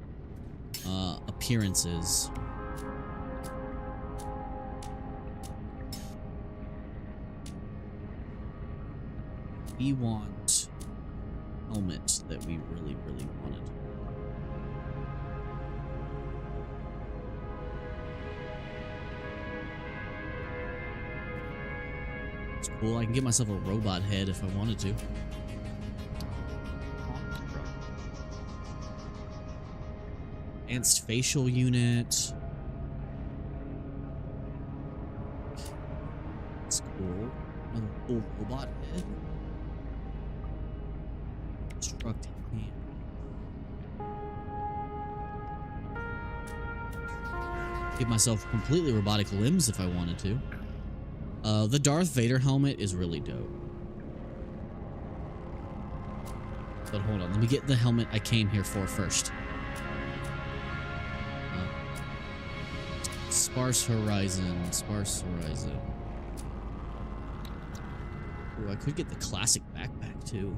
appearances. We want helmet that we really, really wanted. It's cool. I can get myself a robot head if I wanted to. Advanced facial unit. That's cool. Another cool robot head. Construct hand. Give myself completely robotic limbs if I wanted to. The Darth Vader helmet is really dope. But hold on, let me get the helmet I came here for first. Sparse Horizon. Sparse Horizon. Oh, I could get the classic backpack too.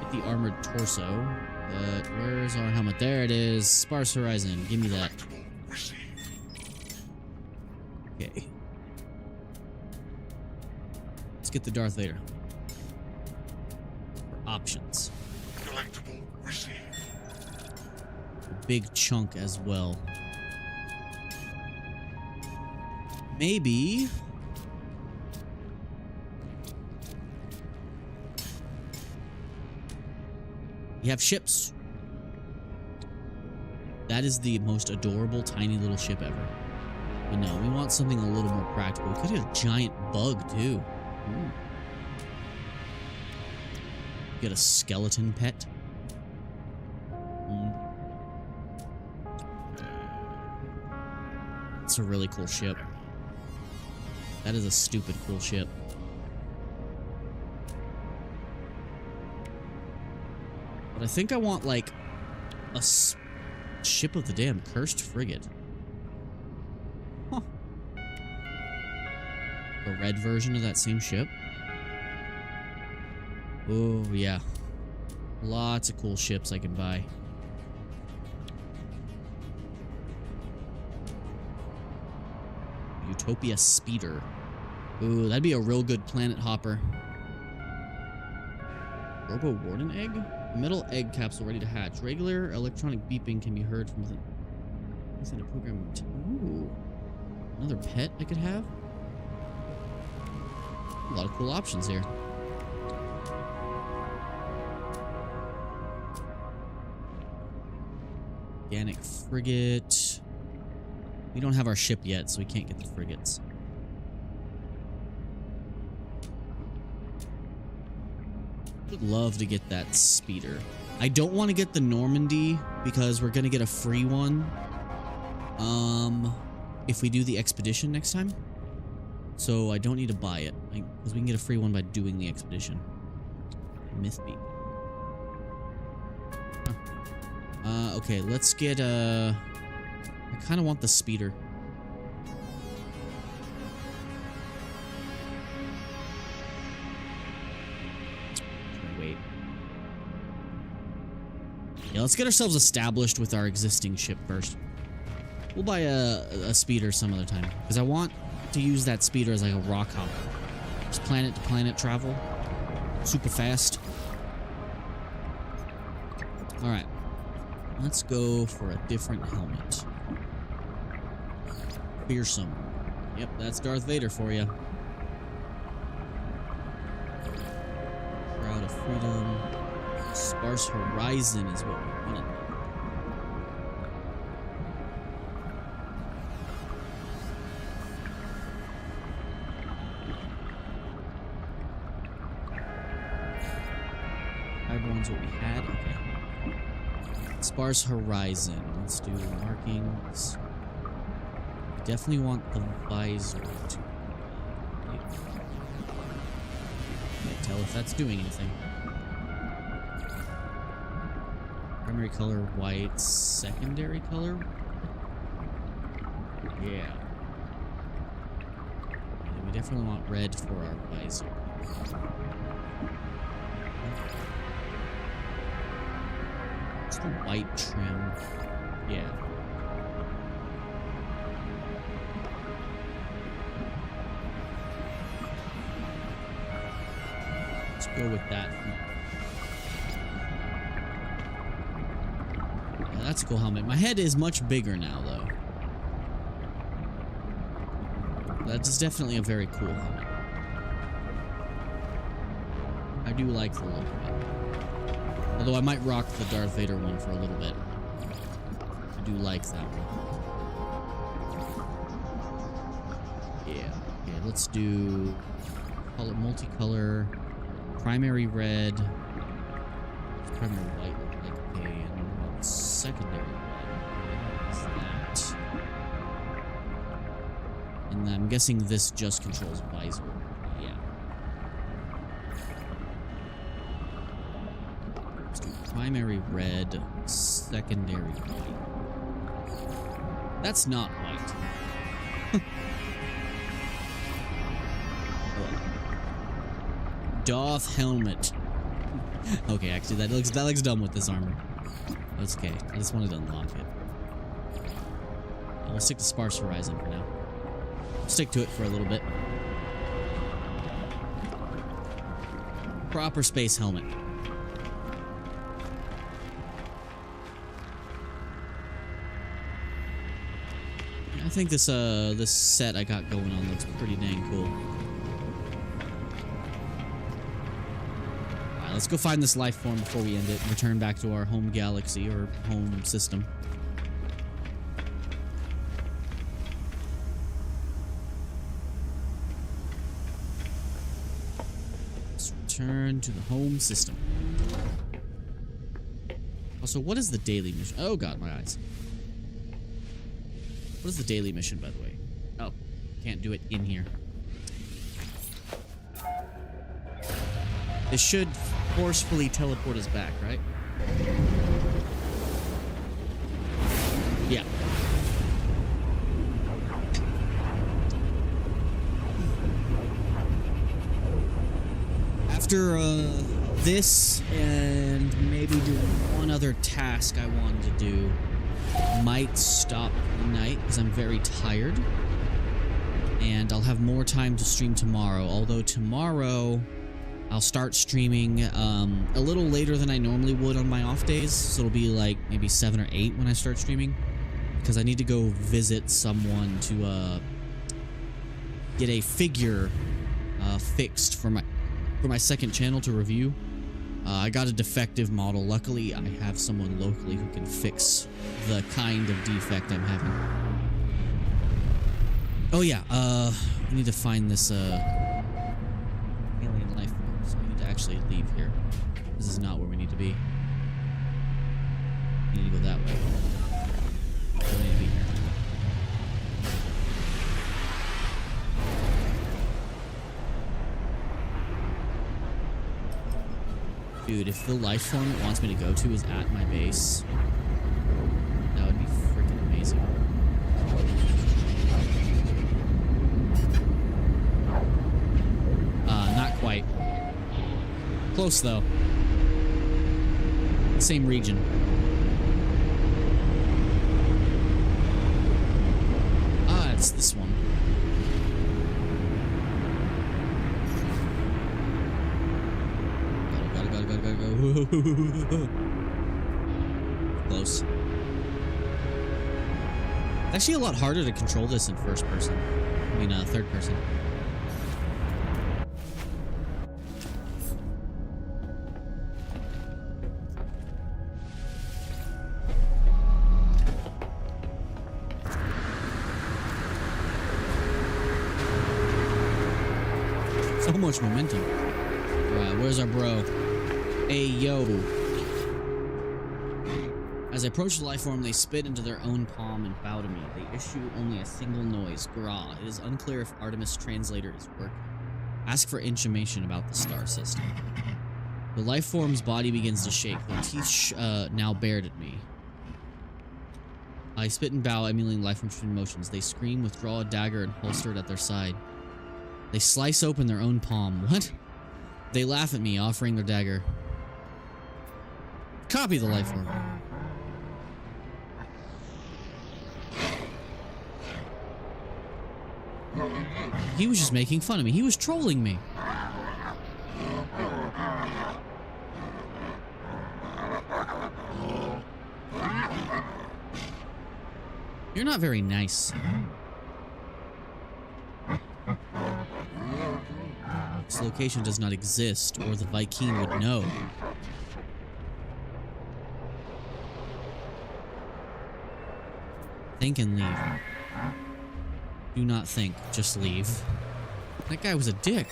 Get the armored torso. But where's our helmet? There it is. Sparse Horizon. Give me that. Okay. Let's get the Darth Vader. For options. Collectible received. A big chunk as well. Maybe. We have ships. That is the most adorable tiny little ship ever. But no, we want something a little more practical. We could get a giant bug too. Ooh. Get a skeleton pet. It's a really cool ship. That is a stupid cool ship. But I think I want like a ship of the damn cursed frigate. Huh. A red version of that same ship. Oh, yeah. Lots of cool ships I can buy. Utopia Speeder. Ooh, that'd be a real good planet hopper. Robo Warden egg? A metal egg capsule ready to hatch. Regular electronic beeping can be heard from within a program. Ooh. Another pet I could have? A lot of cool options here. Organic frigate. We don't have our ship yet, so we can't get the frigates. Would love to get that speeder. I don't want to get the Normandy because we're gonna get a free one. If we do the expedition next time. So I don't need to buy it because we can get a free one by doing the expedition. Myth beat. Okay, let's get I kind of want the speeder. Wait. Yeah, let's get ourselves established with our existing ship first. We'll buy a speeder some other time because I want to use that speeder as like a rock hopper. Just planet to planet travel. Super fast. Alright. Let's go for a different helmet. Fearsome. Yep, that's Darth Vader for you. Shroud of Freedom. Sparse Horizon is what we wanted. one's what we had. Okay. Sparse horizon. Let's do markings. We definitely want the visor to. Can't tell if that's doing anything. Primary color white, secondary color. Yeah. And we definitely want red for our visor. Just the white trim. Yeah. Let's go with that. Yeah, that's a cool helmet. My head is much bigger now, though. That is definitely a very cool helmet. I do like the look of it. Although I might rock the Darth Vader one for a little bit. I do like that one. Yeah. Okay, let's do color, multicolor, primary red, primary white, okay, and secondary red. Is that? And I'm guessing this just controls visor. Yeah. Let's do primary red, secondary white. That's not white. Darth helmet. Okay, actually, that looks dumb with this armor. That's okay. I just wanted to unlock it. We'll stick to sparse horizon for now. Stick to it for a little bit. Proper space helmet. I think this set I got going on looks pretty dang cool. Alright, let's go find this life form before we end it and return back to our home galaxy or home system. Return to the home system. Also, what is the daily mission? Oh god, my eyes. What is the daily mission, by the way? Oh, can't do it in here. This should forcefully teleport us back, right? Yeah. After this and maybe do one other task I wanted to do, might stop the night because I'm very tired, and I'll have more time to stream tomorrow. Although tomorrow I'll start streaming a little later than I normally would on my off days, so it'll be like maybe 7 or 8 when I start streaming, because I need to go visit someone to get a figure fixed for my second channel to review. I got a defective model. Luckily, I have someone locally who can fix the kind of defect I'm having. Oh yeah, we need to find this alien life form, so we need to actually leave here. This is not where we need to be. We need to go that way. We need to be here. Dude, if the life form it wants me to go to is at my base, that would be freaking amazing. Not quite. Close, though. Same region. Ah, it's this one. Go. Close. It's actually a lot harder to control this in first person. I mean, third person. So much momentum. Alright, where's our bro? Hey, yo. As I approach the life form, they spit into their own palm and bow to me. They issue only a single noise, grah. It is unclear if Artemis Translator is working. Ask for information about the star system. The life form's body begins to shake. Their teeth now bared at me. I spit and bow, emulating life form's motions. They scream, withdraw a dagger, and holster it at their side. They slice open their own palm. What? They laugh at me, offering their dagger. Copy the life form. He was just making fun of me. He was trolling me. You're not very nice. This location does not exist, or the Viking would know. Think and leave. Do not think, just leave. That guy was a dick.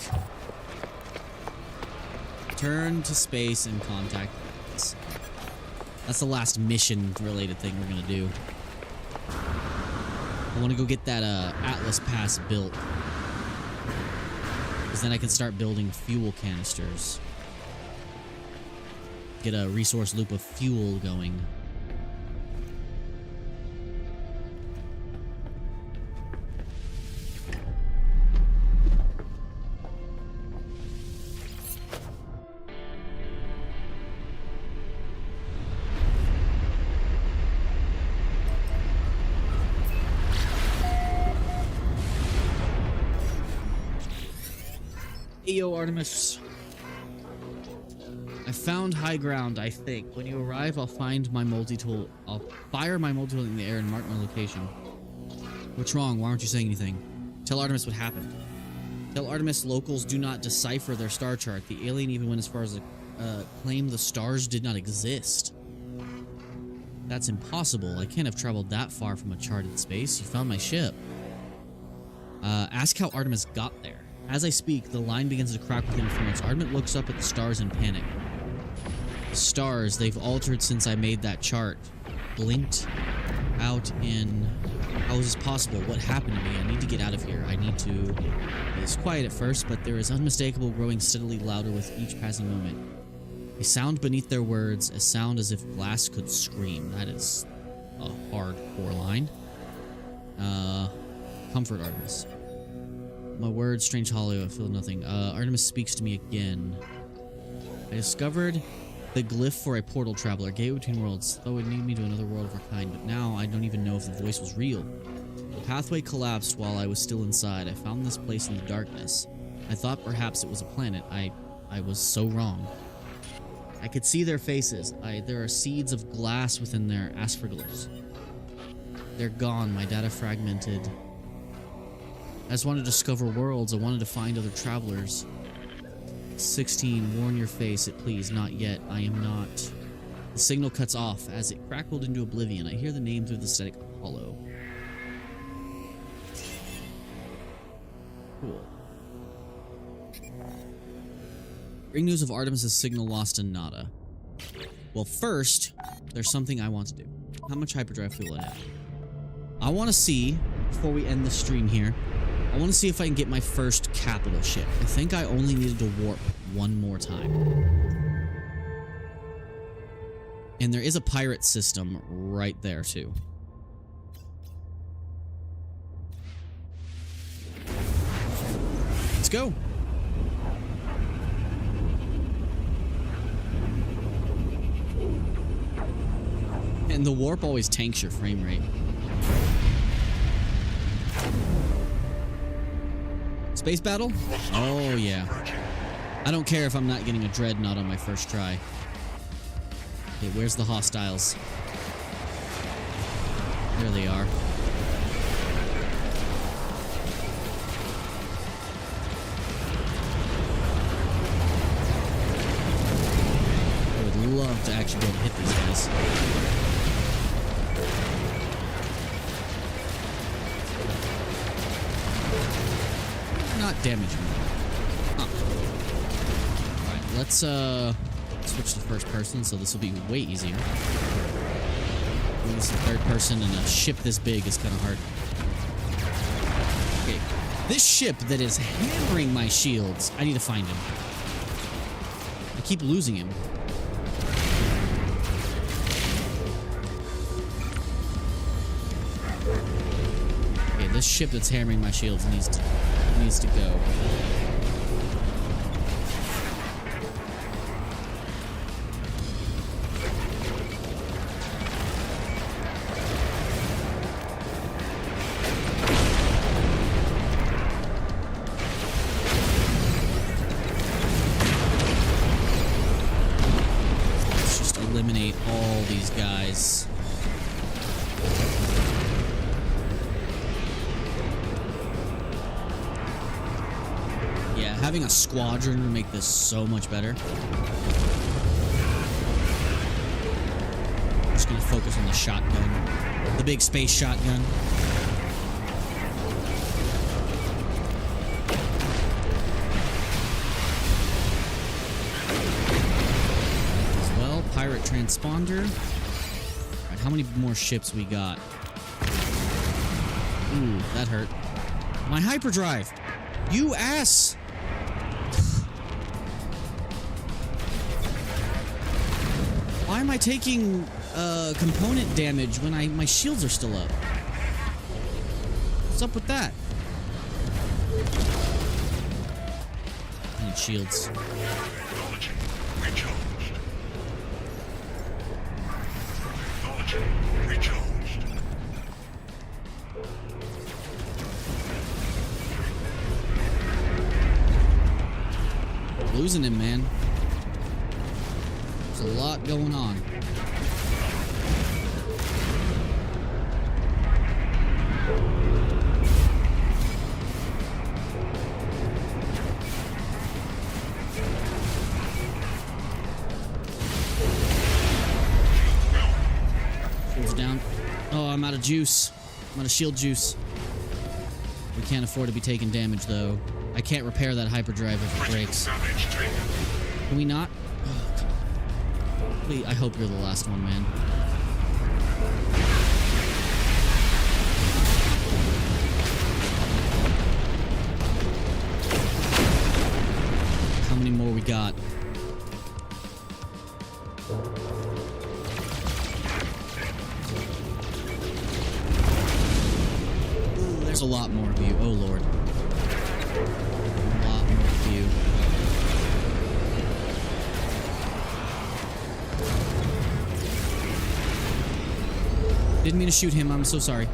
Turn to space and contact us. That's the last mission-related thing we're gonna do. I want to go get that Atlas Pass built. Because then I can start building fuel canisters. Get a resource loop of fuel going. Yo, Artemis. I found high ground, I think. When you arrive, I'll find my multi-tool. I'll fire my multi-tool in the air and mark my location. What's wrong? Why aren't you saying anything? Tell Artemis what happened. Tell Artemis locals do not decipher their star chart. The alien even went as far as to claim the stars did not exist. That's impossible. I can't have traveled that far from a charted space. You found my ship. Ask how Artemis got there. As I speak, the line begins to crack with interference. Artemis looks up at the stars in panic. The stars, they've altered since I made that chart. Blinked out in... How is this possible? What happened to me? I need to get out of here. I need to... It's quiet at first, but there is unmistakable growing steadily louder with each passing moment. A sound beneath their words, a sound as if glass could scream. That is a hardcore line. Comfort Artemis. My words, strange hollow, I feel nothing. Artemis speaks to me again. I discovered the glyph for a portal traveler, gateway between worlds. Though it would lead me to another world of our kind, but now I don't even know if the voice was real. The pathway collapsed while I was still inside. I found this place in the darkness. I thought perhaps it was a planet. I was so wrong. I could see their faces. There are seeds of glass within their asperglyphs. They're gone. My data fragmented. I just wanted to discover worlds. I wanted to find other travelers. 16, warn your face, it please, not yet. I am not. The signal cuts off as it crackled into oblivion. I hear the name through the static hollow. Cool. Bring news of Artemis' signal lost in nada. Well, first, there's something I want to do. How much hyperdrive fuel I have? I want to see, before we end the stream here, I want to see if I can get my first capital ship. I think I only needed to warp one more time. And there is a pirate system right there, too. Let's go. And the warp always tanks your frame rate. Space battle? Oh, yeah. I don't care if I'm not getting a dreadnought on my first try. Okay, where's the hostiles? There they are. I would love to actually be able to hit these guys. Not damaging them. Huh. Alright, let's Switch to first person, so this will be way easier. Doing this in third person and a ship this big is kind of hard. Okay, this ship that is hammering my shields, I need to find him. I keep losing him. Okay, this ship that's hammering my shields needs to go. Eliminate all these guys. Yeah, having a squadron would make this so much better. I'm just gonna focus on the shotgun. The big space shotgun. Pirate transponder. Alright, how many more ships we got? Ooh, that hurt. My hyperdrive! You ass! Why am I taking component damage when my shields are still up? What's up with that? I need shields. Recharged. Losing him, man. There's a lot going on. Down. Oh, I'm out of juice. I'm out of shield juice. We can't afford to be taking damage, though. I can't repair that hyperdrive if it breaks. Can we not? Oh, come on. Please, I hope you're the last one, man. How many more we got? There's a lot more of you. Oh, Lord. A lot more of you. Didn't mean to shoot him. I'm so sorry.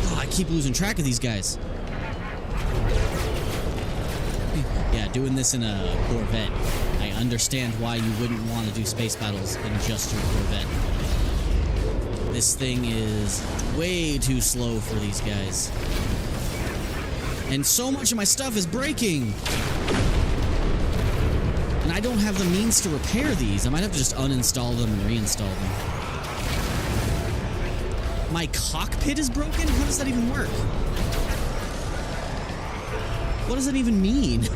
Oh, I keep losing track of these guys. Yeah, doing this in a Corvette. I understand why you wouldn't want to do space battles in just your Corvette. This thing is way too slow for these guys. And so much of my stuff is breaking! And I don't have the means to repair these. I might have to just uninstall them and reinstall them. My cockpit is broken? How does that even work? What does that even mean?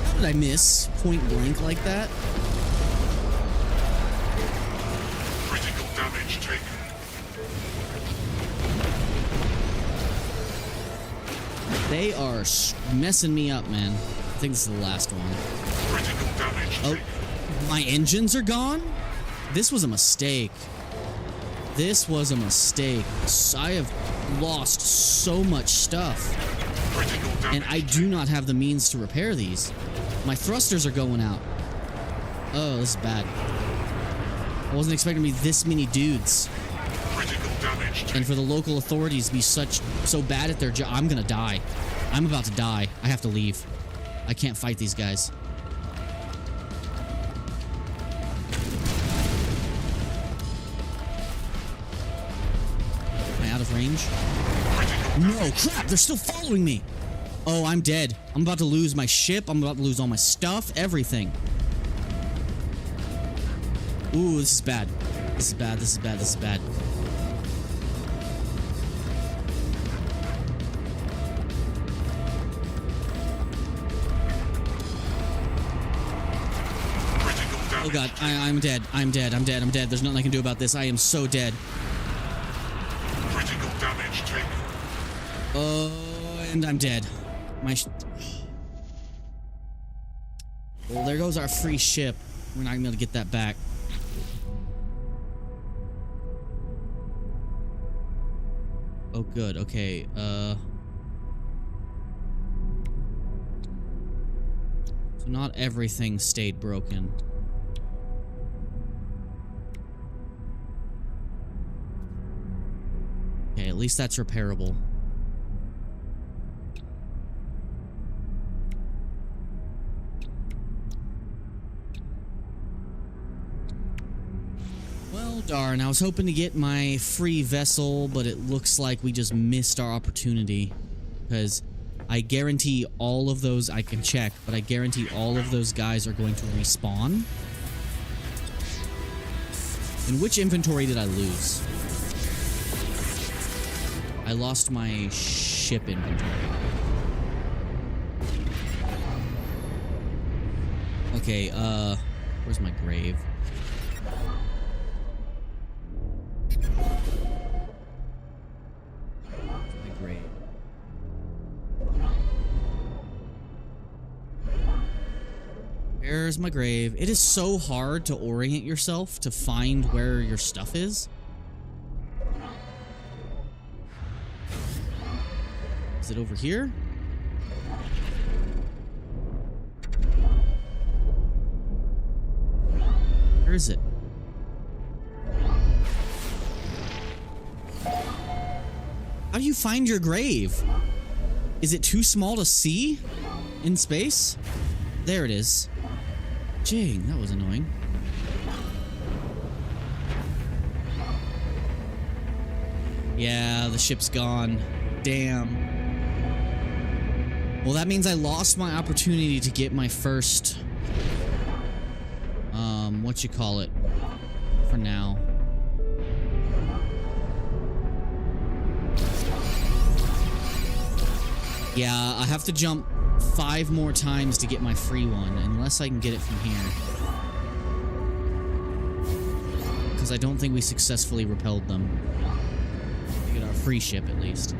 How did I miss point blank like that? Critical damage taken. They are messing me up, man. I think this is the last one. Critical damage Oh, taken. my engines are gone? This was a mistake. This was a mistake. I have lost so much stuff. Critical damage. And I do not have the means to repair these. My thrusters are going out. Oh, this is bad. I wasn't expecting to be this many dudes. Critical damage taken. And for the local authorities to be so bad at their job, I'm gonna die. I'm about to die. I have to leave. I can't fight these guys. Am I out of range? Critical No, crap, they're still following me. Oh, I'm dead. I'm about to lose my ship. I'm about to lose all my stuff, everything. Ooh, this is bad. This is bad, this is bad, this is bad. Oh god, I'm dead. I'm dead. I'm dead. I'm dead. There's nothing I can do about this. I am so dead. Critical damage taken. Oh, and I'm dead. Well, there goes our free ship. We're not gonna be able to get that back. Oh, good. Okay. So not everything stayed broken. Okay, at least that's repairable. Well, darn, I was hoping to get my free vessel, but it looks like we just missed our opportunity. Because I guarantee all of those, I can check, but I guarantee all of those guys are going to respawn. In which inventory did I lose? I lost my ship inventory. Okay, where's my grave? My grave. Where's my grave? It is so hard to orient yourself to find where your stuff is. Is it over here? Where is it? How do you find your grave? Is it too small to see in space? There it is. Jing, that was annoying. Yeah, the ship's gone. Damn. Well, that means I lost my opportunity to get my first, what you call it, for now. Yeah, I have to jump 5 more times to get my free one, unless I can get it from here. Because I don't think we successfully repelled them. We get our free ship, at least.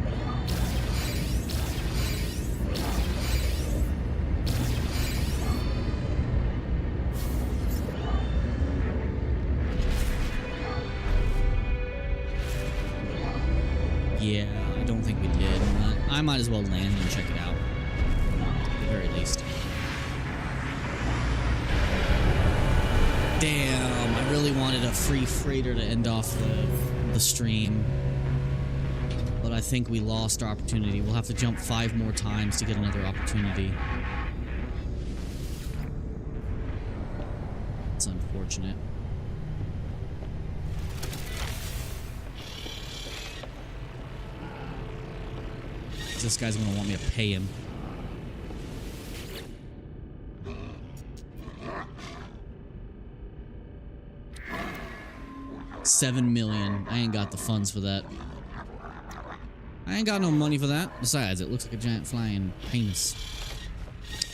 Yeah, I don't think we did. I might as well land and check it out. At the very least. Damn, I really wanted a free freighter to end off the stream. But I think we lost our opportunity. We'll have to jump 5 more times to get another opportunity. It's unfortunate. This guy's gonna want me to pay him. $7 million. I ain't got the funds for that. I ain't got no money for that. Besides, it looks like a giant flying penis.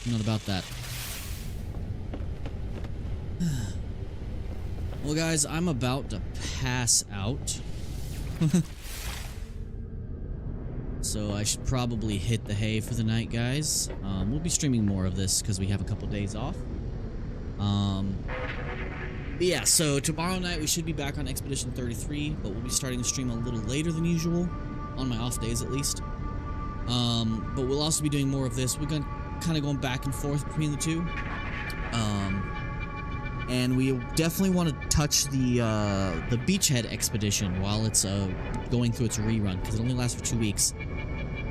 Not about that. Well, guys, I'm about to pass out. So I should probably hit the hay for the night, guys. We'll be streaming more of this because we have a couple days off. Yeah, so tomorrow night we should be back on Expedition 33, but we'll be starting the stream a little later than usual, on my off days at least. But we'll also be doing more of this. We're gonna kind of going back and forth between the two. And we definitely want to touch the Beachhead expedition while it's going through its rerun, because it only lasts for 2 weeks.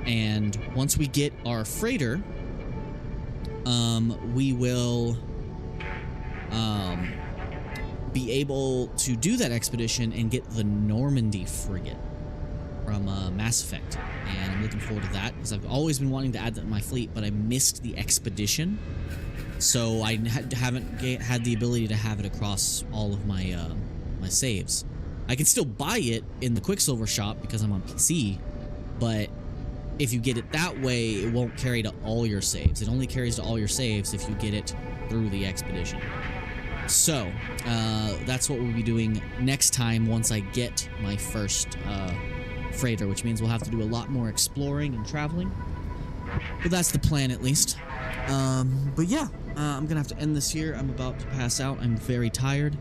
And once we get our freighter, we will be able to do that expedition and get the Normandy frigate, from Mass Effect, and I'm looking forward to that because I've always been wanting to add that to my fleet, but I missed the expedition, so I haven't had the ability to have it across all of my my saves. I can still buy it in the Quicksilver shop because I'm on PC, but if you get it that way, it won't carry to all your saves. It only carries to all your saves if you get it through the expedition. So, that's what we'll be doing next time once I get my first freighter, which means we'll have to do a lot more exploring and traveling. But that's the plan, at least. But yeah, I'm gonna have to end this here. I'm about to pass out. I'm very tired.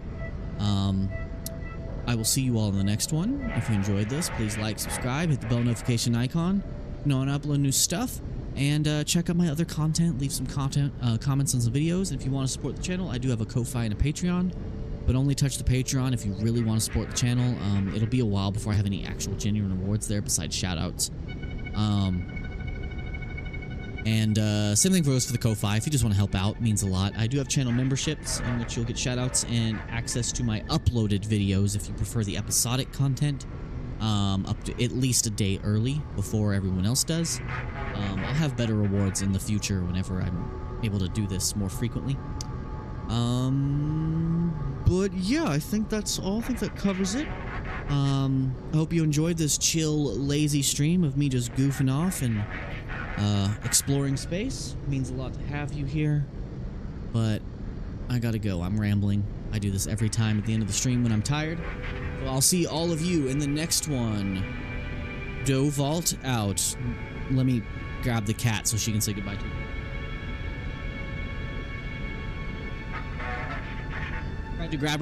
I will see you all in the next one. If you enjoyed this, please like, subscribe, hit the bell notification icon. You know, and upload new stuff. And check out my other content. Leave some comments on some videos. And if you want to support the channel, I do have a Ko-Fi and a Patreon. But only touch the Patreon if you really want to support the channel. It'll be a while before I have any actual genuine rewards there besides shoutouts. Same thing goes for the Ko-Fi. If you just want to help out, it means a lot. I do have channel memberships in which you'll get shoutouts and access to my uploaded videos if you prefer the episodic content. Up to at least a day early before everyone else does. I'll have better rewards in the future whenever I'm able to do this more frequently. But yeah, I think that's all. I think that covers it. I hope you enjoyed this chill, lazy stream of me just goofing off and exploring space. It means a lot to have you here, but I gotta go. I'm rambling. I do this every time at the end of the stream when I'm tired. So I'll see all of you in the next one. Vault out. Let me grab the cat so she can say goodbye to you. Tried to grab her.